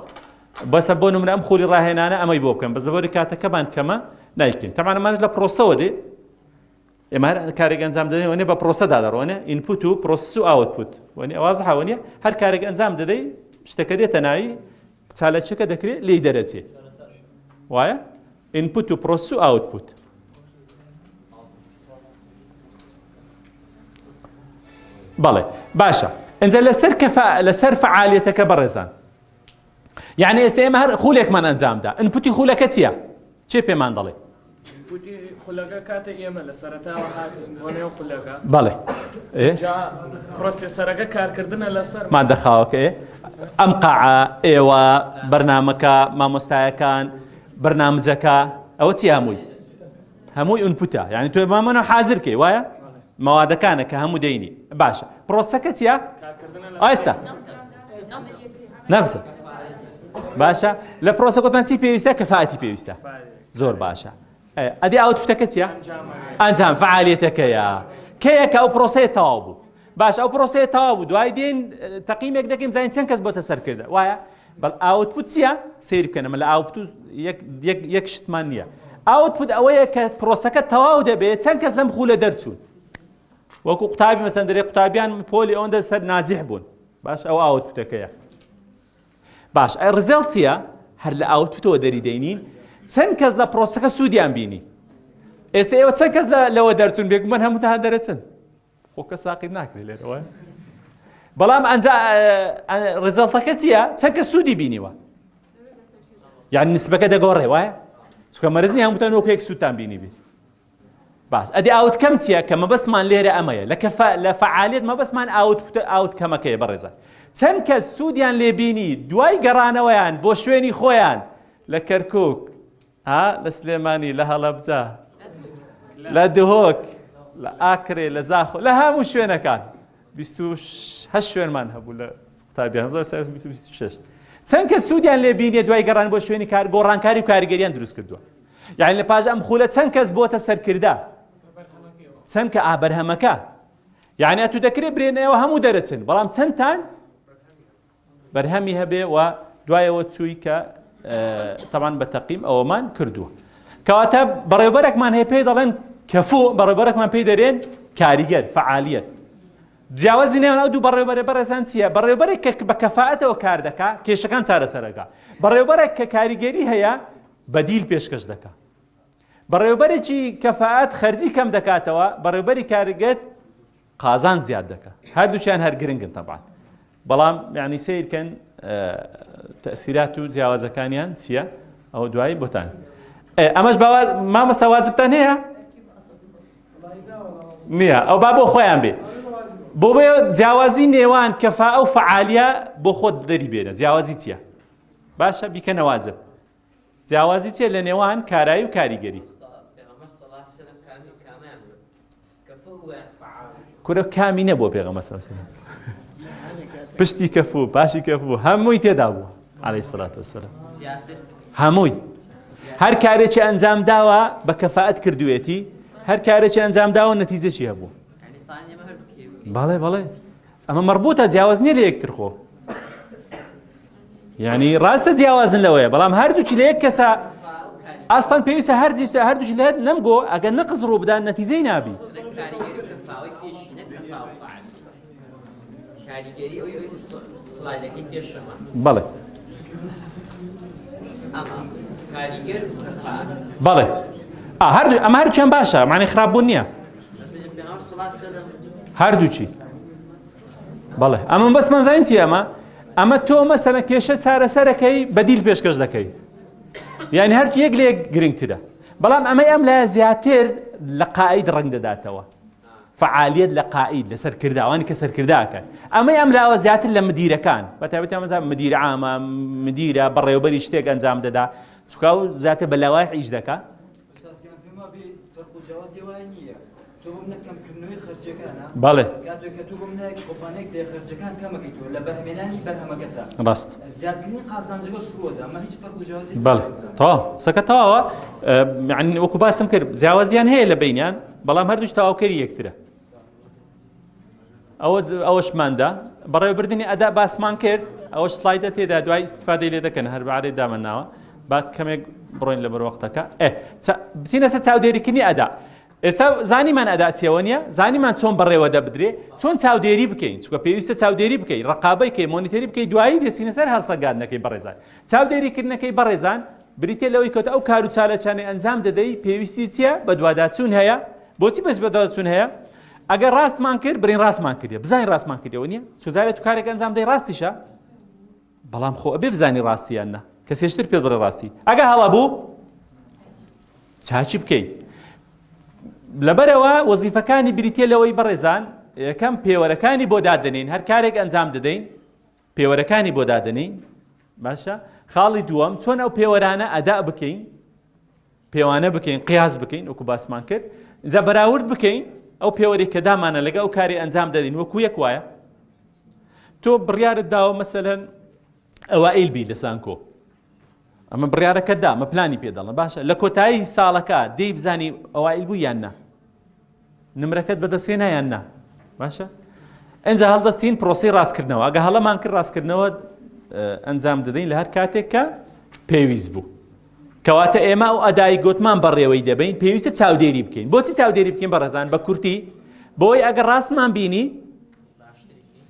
A: بەسە بۆ نمونە ئەم خۆلی ڕاهێنانە ئەمەی بۆ بکەم بەس لەبەری کاتەکەمان کەمە نایکەین تەمان ئەمانش لە پرۆسەوە دێ ئێمە هەر کارێک ئەنجام دەدەین وانێ بە پرۆسەدا دەڕۆنێ ئینپوت و پرۆسس و ئاوتپوت وانێ وازحە وانێ هەر کارێک ئەنجام دەدەی شتەکە دێتە ناوی چالەچەکە دەکرێت لێی دەرەچێت وایە ئینپوت و پرۆسس و ئاوتپوت بەڵێ باشە ئەنجا لەسەر فعالیەتەکە بەڕێزان یعنی ئێستا ئێمە هەر خولێکمان ئەنجامدا ئینپوتی خولەکە چییە چێ پێمان دەڵێ
B: ئینپوتی خولەکە کاتە ئێمە لە سەرەتاوە هات بۆ نێو خولەکە
A: بەڵێ
B: پرۆسێسەرەکە کارکردنە لەسەر
A: مادەخاوەکە ئەم قاعە ئێوە بەرنامەکە مامۆستایەکان بەرنامجەکە ئەوە چی هەمووی ئینپوتە یعنی تۆ مامەنەوە حازرکەی وایە مەوادەکانە کە هەموو دەینی باشە پرۆسەکە چییە ئێستا نەفسە باشە لە پرۆسە گوتمان چی پێویستە کەفاەتی پێویستە زۆر باشە ئەدی ئاوتپوتەکە چییە ئەنجام فعالیەتەکەیە کەیەکە ئەو پرۆسەیە تەواو بوو باش ئەو پرۆسەیە تەواو بوو دوای دێن تەقییمێک دەکەین زانین چەند کەس بۆتە سەرکردە وایە بەڵ ئاوتپوت چییە سیر بکەنەمە لە ئاوتپوت یەک شتمان نییە ئاوتپوت ئەوەیە کە پرۆسەکە تەواو دەبێت چەند کەس لەم خولە دەرچوون وەکو قوتابی مەسەن دەرێ قوتابیان پۆلی ئەوەندە سەر ناجح بوون باش ئەو ئاوتپوتەکەیە باش ئەی ڕزێڵ چییە هەر لە ئاوتپوتەوە دەریدەینین چەند کەس لە پرۆسەکە سوودیان بینی ئێستا ئێوە چەند کەس لەوە دەرچوون بێگومان هەمووتان دەرەچن خۆکە ساقی ناکرێت لێرەوە بەڵام ئەنجا ڕزەڵتەکە چییە چەند کەس سوودی بینیوە یعنی نسبەکە دەگۆڕێ وایە چونکە مەرزنی هەمووتان وەکو یەک سوودتان بینی بێت باش ئەدی ئاوتکەم چییە کە مەبەستمان لێرە ئەمەیە لە فعالیت مەبەستمان ئاوتکەمەکەیە بەڕێزە چەند کەس سوودیان لێبینی دوای گەڕانەوەیان بۆ شوێنی خۆیان لە کەرکووک لە سلێمانی لە هەڵەبجە لە دهۆک لە ئاکرێ لە زاخۆ لە هەموو شوێنەکان 28 شوێنمان هەبوو لە قوتابیان 26 چەند کەس سوودیان لێبینیە دوای گەڕان بۆ شوێنی کار گۆڕانکاری و کاریگەریان دروست کردووە یعنی لە پاش ئەم خولە چەند کەس بۆتە سەرکردا چەند کە ئابەرهەمەکە یعنی ئەتو دەکرێت برێنەوە هەموو دەرەچن بەڵام چەندتان بەرهەمی هەبێ و دوایەوە چووی کە تەمان بە تەقیم ئەوەمان کردووە کەواتە بەڕێوەبەرێکمان هەیە پێی دەڵێن کەفو بەڕێوەبەرێکمان پێی دەرێن کاریگەر فعالیەت جیاوازی نێوان ئەو دوو بەڕێوەبەرە بەڕێزان چییە بەڕێوەبەرێک کە بە کەفاەتەوە کار دەکا کێشەکان چارەسەرەکە بەڕێوەبەرێک کە کاریگەری هەیە بەدیل پێشکەش دەکات بەڕێوەبەرێکی کەفاەت خەرجی کەم دەکاتەوە بەڕێوەبەری کاریگەر قازان زیاد دەکات هەردووچیان هەر گرنگن تەبعان بەڵام یعنی سیرکەن تەسیرات و جیاوازەکانیان چییە ئەو دوایی بۆتان ئەمەش مامەستا واجبتان هەیە نییە ئەو با بۆ خۆیان بێ بۆ بێ جیاوازی نێوان کەفا ئەو فعالیە بۆ خۆت دەری بێنە جیاوازی چییە باشە بیکەنە واجب جیاوازی چییە لە نێوان کارایی و کاریگەری کورە کامی نەبووە پێغەمبەر صلی الله علیه و سلم پشتی کەفوو پاشی کەفوو هەمووی تێدا بوو عەلەیهی سەڵات وەسەلام هەمووی هەر کارێکی ئەنجام داوە بە کەفاەت کردوێتی هەر کارێکی ئەنجام داوە نەتیجەشی هەبوو بەڵێ ئەمە مەربوطە جیاواز نییە لە یەکتر خۆ یعنی ڕاستە جیاوازن لەوەیە بەڵام هەردووچی لە یەک کەسە ئاستان پێویستە هەردووچی لە نەمگۆ ئەگەر نەقز ڕوو بدان نەتیجەی نابی بەڵێ بەڵێ ئەمە هەردووچیان باشە معنی خراپبوون نییە هەردووچی بەڵێ ئەمە بەسمان زانین چی ئەمە تۆ مەسەلەن کێشە چارەسەرەکەی بەدیل پێشکەش دەکەی یعنی هەرچی یەک لە یەک گرنگترە بەڵام ئەمەی ئەم لە زیاتر لە قائید ڕەنگ دەداتەوە فعالیت لە قائید لەسەر کرداوانی کە سەرکرداکەن ئەمەی ئەم لاوە زیاتر لە مدیرەکان بەتایبەتی ئەمەزان مدیر عامە مدیرە بەڕێوەبەری شتێک ئەنجام دەدا چونکە ئەو زیاتر بە لەوای عیش دەکات بەڵێ
C: کاتێک تۆ بۆ منایەک کۆمپانیەک دێ خەرجەکان کەمەکەیتەوە لە بەرهەمێنانی بەرهەمەکەتە
A: ڕاست
C: زیادکردنی قازانجەکە شووەدا ئەمە هیچ فەرق و جیاوازی
A: بەڵێ سەکە تەواوە یعنی وەکو باسم کرد جیاوازیان هەیە لە بینیان بەڵام هەردووش تەواوکەری یەکترە ئەوەشماندا بەڕێوەبردننی ئەدا باسمان کرد ئەوەش سلایدە تێدا دوای استفادەی لێ دەکەن هەربارەی دامەناوە با کەمێک بڕۆین لە بەروەختەکە بچینە سەر چاودێریکردنی ئەدا ئێستا زانیمان ئەدا چێوە نیە زانیمان چۆن بەڕێوە دەبدرێ چۆن چاودێری بکەین چکە پێویستە چاودێری بکەین ڕقابەی کەی مۆنیتەری بکەی دوایی دەچینە سەر هەڵسەنگاندنەکەی بەڕێزان چاودێریکردنەکەی بەڕێزان بریتێ لەوەی کەوتە ئەو کار و چالەچانەی ئەنجام دەدەی پێویستی چییە بە دوواداچوون هەیە بۆچی بەس بە دوواداچوون هەیە ئەگەر ڕاستمان کرد برین ڕاستمان کردێ بزانین ڕاستمان کردەوە نییە سوزارێت تو کارێک ئەنجام دەی ڕاستیشە بەڵام خۆ ئەبێ بزانی ڕاستیانە کەسێشتر پێ بڕێ ڕاستی ئەگە هەڵا بوو چاچی بکەیت لەبەرەوە وەزیفەکانی بریتێ لەوەی بەڕێزان یەکەم پێوەرەکانی بۆ دادنین هەر کارێک ئەنجام دەدەین پێوەرەکانی بۆ دادنین باشە خاڵی دووەم چۆن ئەو پێوەرانە ئەدا بکەین پێوانە بکەین قیاس بکەین وەکو باسمان کرد جا بەراورد بکەین ئەو پێوەرێک کە دامانە لەگە ئەو کاری ئەنجام دەدەین وەکو یەک وایە تۆ بڕیارت داوە مەسەلەن ئەوائیل بی لە سانکۆ ئەمە بڕیارەکە دا مە پلانی پێ دەڵن باشە لە کۆتایی ساڵەکە دەی بزانی ئەوائیل بوو یان نا نمرەکەت بەدەستێنا یان نا باشە ئەنجا هەڵدەستین پرۆسی ڕاستکردنەوە ئەگە هەڵەمان کرد ڕاستکردنەوە ئەنجام دەدەین لە هەر کاتێک کە پێویست بوو کەواتە ئێمە ئەو ئەدای گوتمان بەڕێوەی دەبین پێویستە چاودێری بکەین بۆچی چاودێری بکەین بەڕێزان بە کورتی بۆی ئەگەر ڕاستمان بینی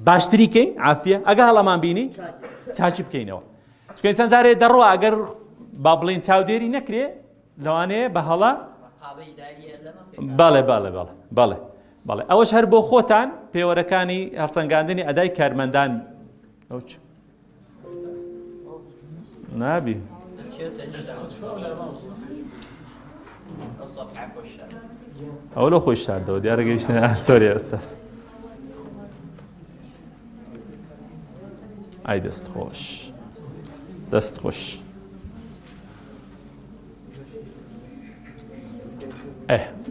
A: باشتریکەین عافیە ئەگە هەڵەمان بینی چاچی بکەینەوە چکە ئینسان جارێ دەڕوا ئەگەر با بڵین چاودێری نەکرێ لەوانەیە بە هەڵە بەڵێ بەڵێ بەڵێ بەڵێ بەڵێ ئەوەش هەر بۆ خۆتان پێوەرەکانی هەڵسەنگاندنی ئەدای کارمەندان ئەو چ نابی ئەو لە خۆی شاردەوە دیارە گەیشتنە سۆری ئەستاس ئای دەست خۆش دەست خۆش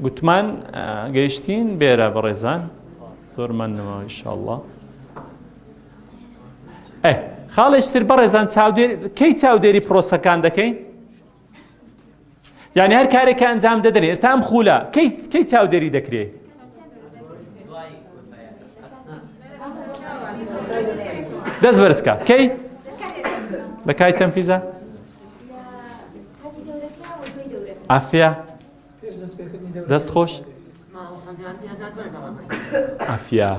A: گوتمان گەیشتین بێرە بەڕێزان زۆرمانەوە ئینشاءڵڵا خاڵێشتر بەڕێزان کەی چاودێری پرۆسەکان دەکەین یعنی هەر کارێکە ئەنجام دەدەنێ ئێستا ئەم خولە کەی چاودێری دەکرێت دەست بەرزکە کەی لە کای تەنفیزە ئافیا دەست خۆش ئافیا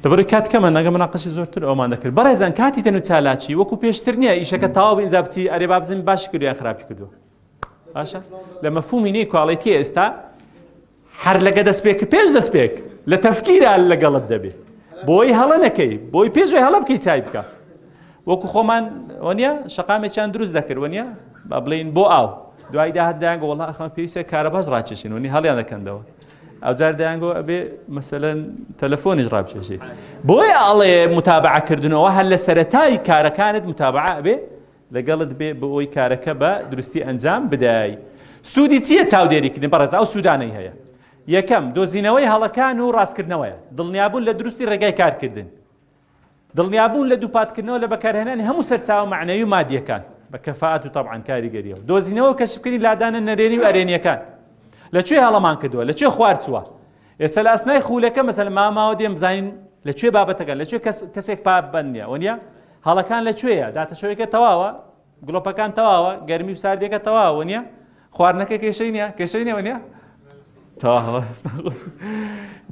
A: لەبەرەوەی کات کەمە نەگە مناقەشی زۆرتر ئەومان دەکرد بەڕێزان کاتی تەن و چالاکی وەکو پێشتر نییە ئیشەکە تەواو ئینجا بچی ئەرێ با بزانین باشی کردو یان خراپی کردووە باشە لە مەفهومی نەی کواڵیتی ئێستا هەر لەگە دەستپێک پێش دەستپێک لە تەفکیرە لەگەڵت دەبێت بۆی هەڵە نەکەی بۆی پێشوی هەڵە بکەی چای بکە وەکو خۆمان وەنیە شەقامێکیان دروست دەکرد وەنیە با بڵین بۆ ئاو دوای داهات دایانگۆ وەڵا ئەخەمە پێویستە کارە باش ڕاکێشین وەنی هەڵیان دەکەندەوە ئەو جار دایانگۆ ئەبێ مەسەلەن تەلەفۆنیش ڕابکێشی بۆی ئەڵێ متابعەکردنەوە هەر لە سەرەتای کارەکانت متابعە ئەبێ لەگەڵت بێ بۆ ئەوی کارەکە بە دروستی ئەنجام بدای سوودی چییە چاودێریکردن بەڕێز ئەو سوودانەی هەیە یەکەم دۆزینەوەی هەڵەکان و ڕاستکردنەوەیە دڵنیابوون لە دروستی ڕێگای کارکردن دڵنیابوون لە دووپاتکردنەوە لە بەکارهێنانی هەموو سەرچاوە معنەوی و مادیەکان بە کەفاءەت و طبعاً کاریگەریەوە دۆزینەوە و کەشفکردنی لادانە نەرێنی و ئەرێنیەکان لەکوێ هەڵەمان کردووە لەکوێ خوارد چووە ئێستا لە ئەسنای خولەکە مەسەلەن ماماوە دێم بزانین لەکوێ بابەتەکەن لەکوێ کەسێک پابەند نییە وەنیە هەڵەکان لەکوێیە داتەشەوەیەکە تەواوە گڵۆپەکان تەواوە گەرمی و ساردیەکە تەواوە نییە خواردنەکە کێشەی نییە کێشەی نییە وەنیە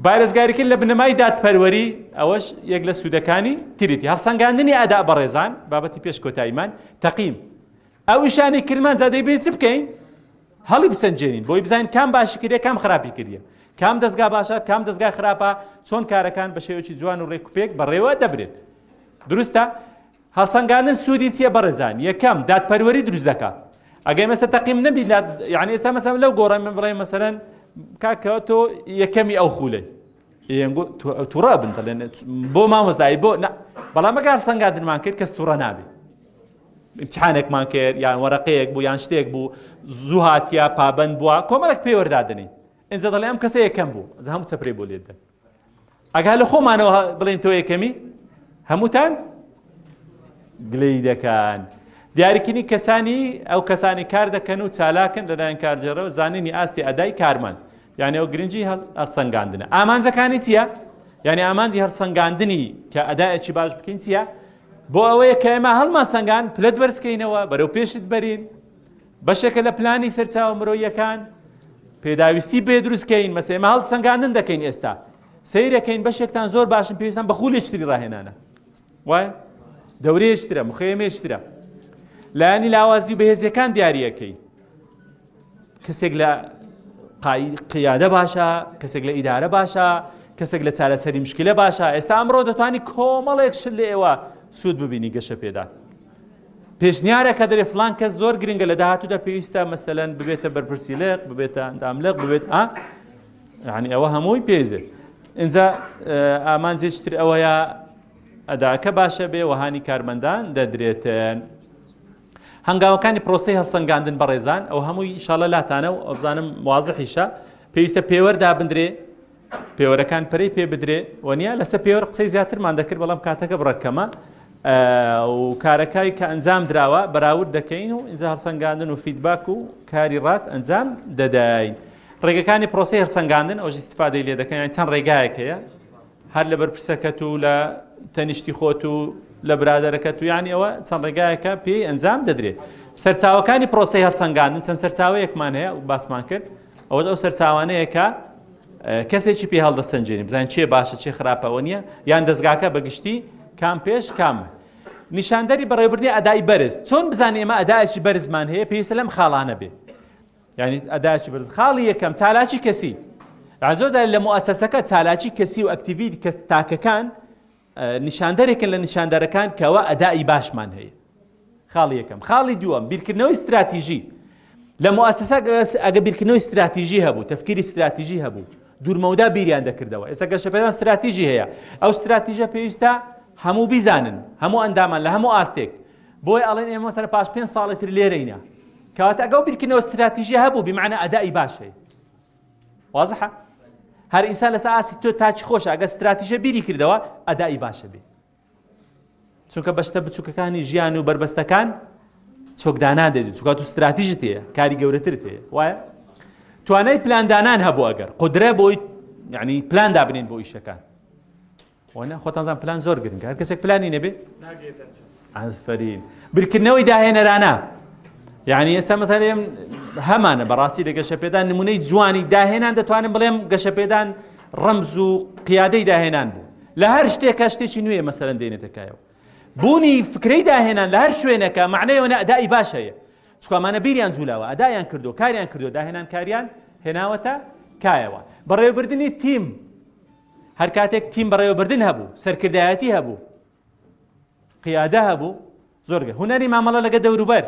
A: بارێزگاریکرد لە بنەمای دادپەروەری ئەوەش یەک لە سوودەکانی تریتی هەڵسەنگاندنی ئەدا بەڕێزان بابەتی پێش کۆتاییمان تەقیم ئەو ئیشانی کردمان زادەی بێت چ بکەین هەڵی بسەنجێنین بۆی بزانین کام باشی کردیە کام خراپی کردیە کام دەستگا باشە کام دەستگا خراپە چۆن کارەکان بە شێوەیەکی جوان و ڕێکوپێک بەڕێوە دەبرێت دروستە هەڵسەنگاندن سوودی چییە بەڕێزان یەکەم دادپەروەری دروست دەکات ئەگەر مەسە تەقیم نەبی یعنی ئێستا مەسەڵەن لەو گۆڕە من بڵێ مەسەلەن کاکەوە تۆ یەکەمی ئەو خولەی تووڕە بن بۆ مامۆستایی بۆ بەڵام ئەگەر هەڵسەنگاندنمان کرد کەس تووڕە نابێت امتحانێکمان کرد یان وەرەقەیەک بوو یان شتێک بوو زوو هاتیە پابەند بووە کۆمەڵێک پێوەردادنین ئینجا دەڵێ ئەم کەسە یەکەم بوو هەموو چەپرێ بۆ لێدەن ئەگەر لە خۆمانەوە بڵێن تۆ یەکەمی هەمووتان گلەی دەکەن دیاریکردنی کەسانی ئەو کەسانی کار دەکەن و چالاکن لەلایەن کارجێڕەوە زانینی ئاستی ئەدای کارمان یعنی ئەو گرنگی هەڵسەنگاندنە ئامانجەکانی چییە یعنی ئامانجی هەرسەنگاندنی کە ئەدایەکی باش بکەین چییە؟ بۆ ئەوەیە کە ئێمە هەڵمان سەنگان پلت بەرزکەینەوە بەرەو پێشت بەرین بەشێکە لە پلانی سەرچاوە مرۆییەکان پێداویستی بێ دروستکەین مەسەڵەن ئێمە هەڵسەنگاندن دەکەین ئێستا سەیرەکەین بەشێکتان زۆر باشن پێویستان بە خولێکتری ڕاهێنانە وایە دەورەیەکترە مخێمێشترە لایانی لاوازی بەهێزیەکان دیاریەکەی کەسێک لە قیادە باشە کەسێک لە ئیدارە باشە کەسێک لە چارەسەری مشکلە باشە ئێستا ئەمڕۆ دەتوانی کۆمەڵێک شت لە ئێوە سوود ببینی گەشە پێدان پێشنیارە کە دەرێ فلان کەس زۆر گرنگە لە داهاتوودا پێویستە مەسەلەن ببێتە بەرپرسیلق ببێتە ئەنداملق ببێت یعنی ئەوە هەمووی پێویستێت اینجا ئامانجێکتر ئەوەیە ئەداکە باشە بێ وەهانی کارمەندان دەدرێتن هەنگاوەکانی پرۆسەی هەڵسەنگاندن بەڕێزان ئەو هەمووی ئینشاڵڵا لاتانە و ئەبزانم واضحیشە پێویستە پێوەەر دابدرێ پێوەرەکان پەرەی پێ بدرێ وەنیە لەسەر پێوەەر قسەی زیاترمان دەکرد بەڵام کاتەکە بڕەکەمە و کارەکەی کە ئەنجام دراوە بەراورد دەکەین و ئینجا هەڵسەنگاندن و فیدباک و کاری ڕاست ئەنجام دەداین ڕێگەکانی پرۆسی هەڵسەنگاندن ئەوش استیفادەی لێ دەکەین چەند ڕێگایەکەیە هەر لە بەرپرسەکەت و لە تەنیشتی خۆت و لە برادەرەکەت و یانی ئەوە چەند ڕێگایەکە پێی ئەنجام دەدرێت سەرچاوەکانی پرۆسی هەڵسەنگاندن چەند سەرچاوەیەکمان هەیە و باسمان کرد ئەو سەرچاوانەیە کە کەسێکی پێ هەڵدەسەنجێنی بزانین چێ باشە چێ خراپەوە نییە یان دەستگاکە بەگشتی کام پێش کامە نیشاندەری بەڕێوەبردنی ئەدای بەرز چۆن بزانین ئێمە ئەدایەکی بەرزمان هەیە پێویستە لەم خاڵانە بێ یعنی ئەدایەکی بەرز خاڵی یەکەم چالاکی کەسی زۆر لە مؤسسەکە چالاکی کەسی و ئەکتیڤیتی تاکەکان نیشاندەرێکن لە نیشاندەرەکان کەەوە ئەدای باشمان هەیە خاڵی یەکەم خاڵی دووەم بیرکردنەوەی استراتیژی لە مؤسسە ئەگە بیرکردنەوەی استراتیژی هەبوو تەفکیری استراتیژی هەبوو دوورمەودا بیریان دەکردەوە ئێستا گەشەپێدان استراتیژی هەیە ئەو استراتیژە پێویستە هەموو بیزانن هەموو ئەندامان لە هەموو ئاستێک بۆی ئەڵێن ئێمە سەر پاش 5 ساڵێتر لێرەینە کەواتە ئەگەڵ بیرکردنەوە استراتیژی هەبوو بمعنە ئەدای باش هەیە واضحە هەر ئینسان لەسەر ئاسی تۆ تاچی خۆشە ئەگە استراتیژە بیری کردەوە ئەدای باشە بێ چونکە بەشتە بچووکەکانی ژیان و بربەستەکان چۆکدانان دەجێت چونکە تو استراتیژت هەیە کاری گەورەترت هەیە وایە توانای پلاندانان هەبوو ئەگەر قدرە بۆی یعنی پلان دابنێن بۆ ئیشەکان وانە خۆتانزان پلان زۆر گرنگە هەر کەسێک پلانی نەبێ ئافرین بیرکردنەوەی داهێنەرانە یعنی ئێستا مەتەڵێم هەمانە بەڕاستی لە گەشەپێدان نمونەی جوانی داهێنان دەتوانم بڵێم گەشەپێدان ڕەمز و قیادەی داهێنان بوو لە هەر شتێکە شتێکی نوێ مەسەلەن دێنێتەکایەوە بوونی فکرەی داهێنان لە هەر شوێنەکە معنەیەوە ئەدای باش هەیە چکۆمانە بیریان جوولاوە ئەدایان کردو کاریان کردو داهێنان کاریان هێناوەتە کایەوە بەڕێوەبردننی تیم هەر کاتێک تیم بەڕێوەبردن هەبوو سەرکردایەتی هەبوو قیادە هەبوو زۆرگە هونەری مامەڵە لەگە دەوروبەر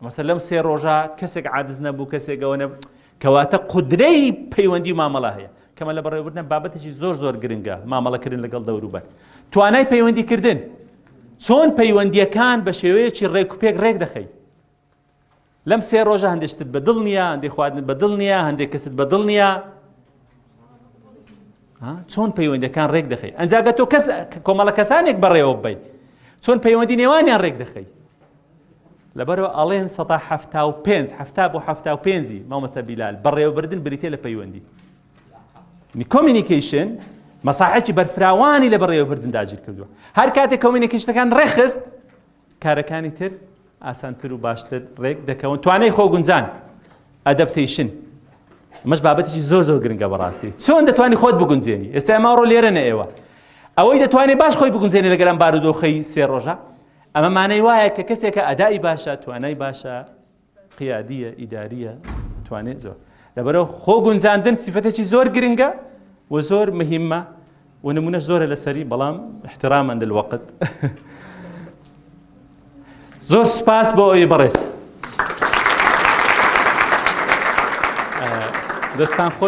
A: مەسەلەن لەم 3 ڕۆژە کەسێک عاجز نەبوو کەسێکەوە نەبوو کەواتە قودرەی پەیوەندی و مامەڵە هەیە کەمە لە بەڕێوەبردن بابەتێکی زۆر گرنگە مامەڵەکردن لەگەڵ دەوروبەر توانای پەیوەندیکردن چۆن پەیوەندیەکان بە شێوەیەکی ڕێکوپێک ڕێک دەخەیت لەم 3 ڕۆژە هەندێک شتت بەدڵ نییە هەندێک خواردن بەدڵ نییە هەندێک کەست بەدڵ نییە چۆن پەیوەندیەکان ڕێک دەخەیت ئەنجاگە تۆ کۆمەڵە کەسانێک بەڕێوە ببەیت چۆن پەیوەندی نێوانیان ڕێک دەخەیت لەبەرەوە ئەڵێن 175 بۆ 75 مامۆستا بیلال بەڕێوەبردن بریتێ لە پەیوەندی کۆمیونیکیشن مەساحەکی بەرفراوانی لە بەڕێوەبردن داگیر کردووە هەر کاتێک کۆمیونیکیشنەکان ڕێخست کارەکانی تر ئاسانتر و باشتر ڕێک دەکەون توانای خۆگونجان ئەدەپتیشن مەش بابەتێکی زۆر گرنگە بەڕاستی چۆن دەتوانی خۆت بگونجێنی ئێستا ئەمەڕۆ لێرەنە ئێوە ئەوەی دەتوانێت باش خۆی بگونجێنی لەگەڵ بارودۆخەی 3 ڕۆژە ئەمە مانای وایە کە کەسێکە ئەدای باشە توانای باشە قیادیە ئیداریە توانێت زۆر لەبەرەوە خۆگونجاندن سیفەتێکی زۆر گرنگە و زۆر مهمە و نمونەش زۆرە لەسەری بەڵام احتراما للوقت زۆر سپاس بۆ ئەوی بەڕێز دەستان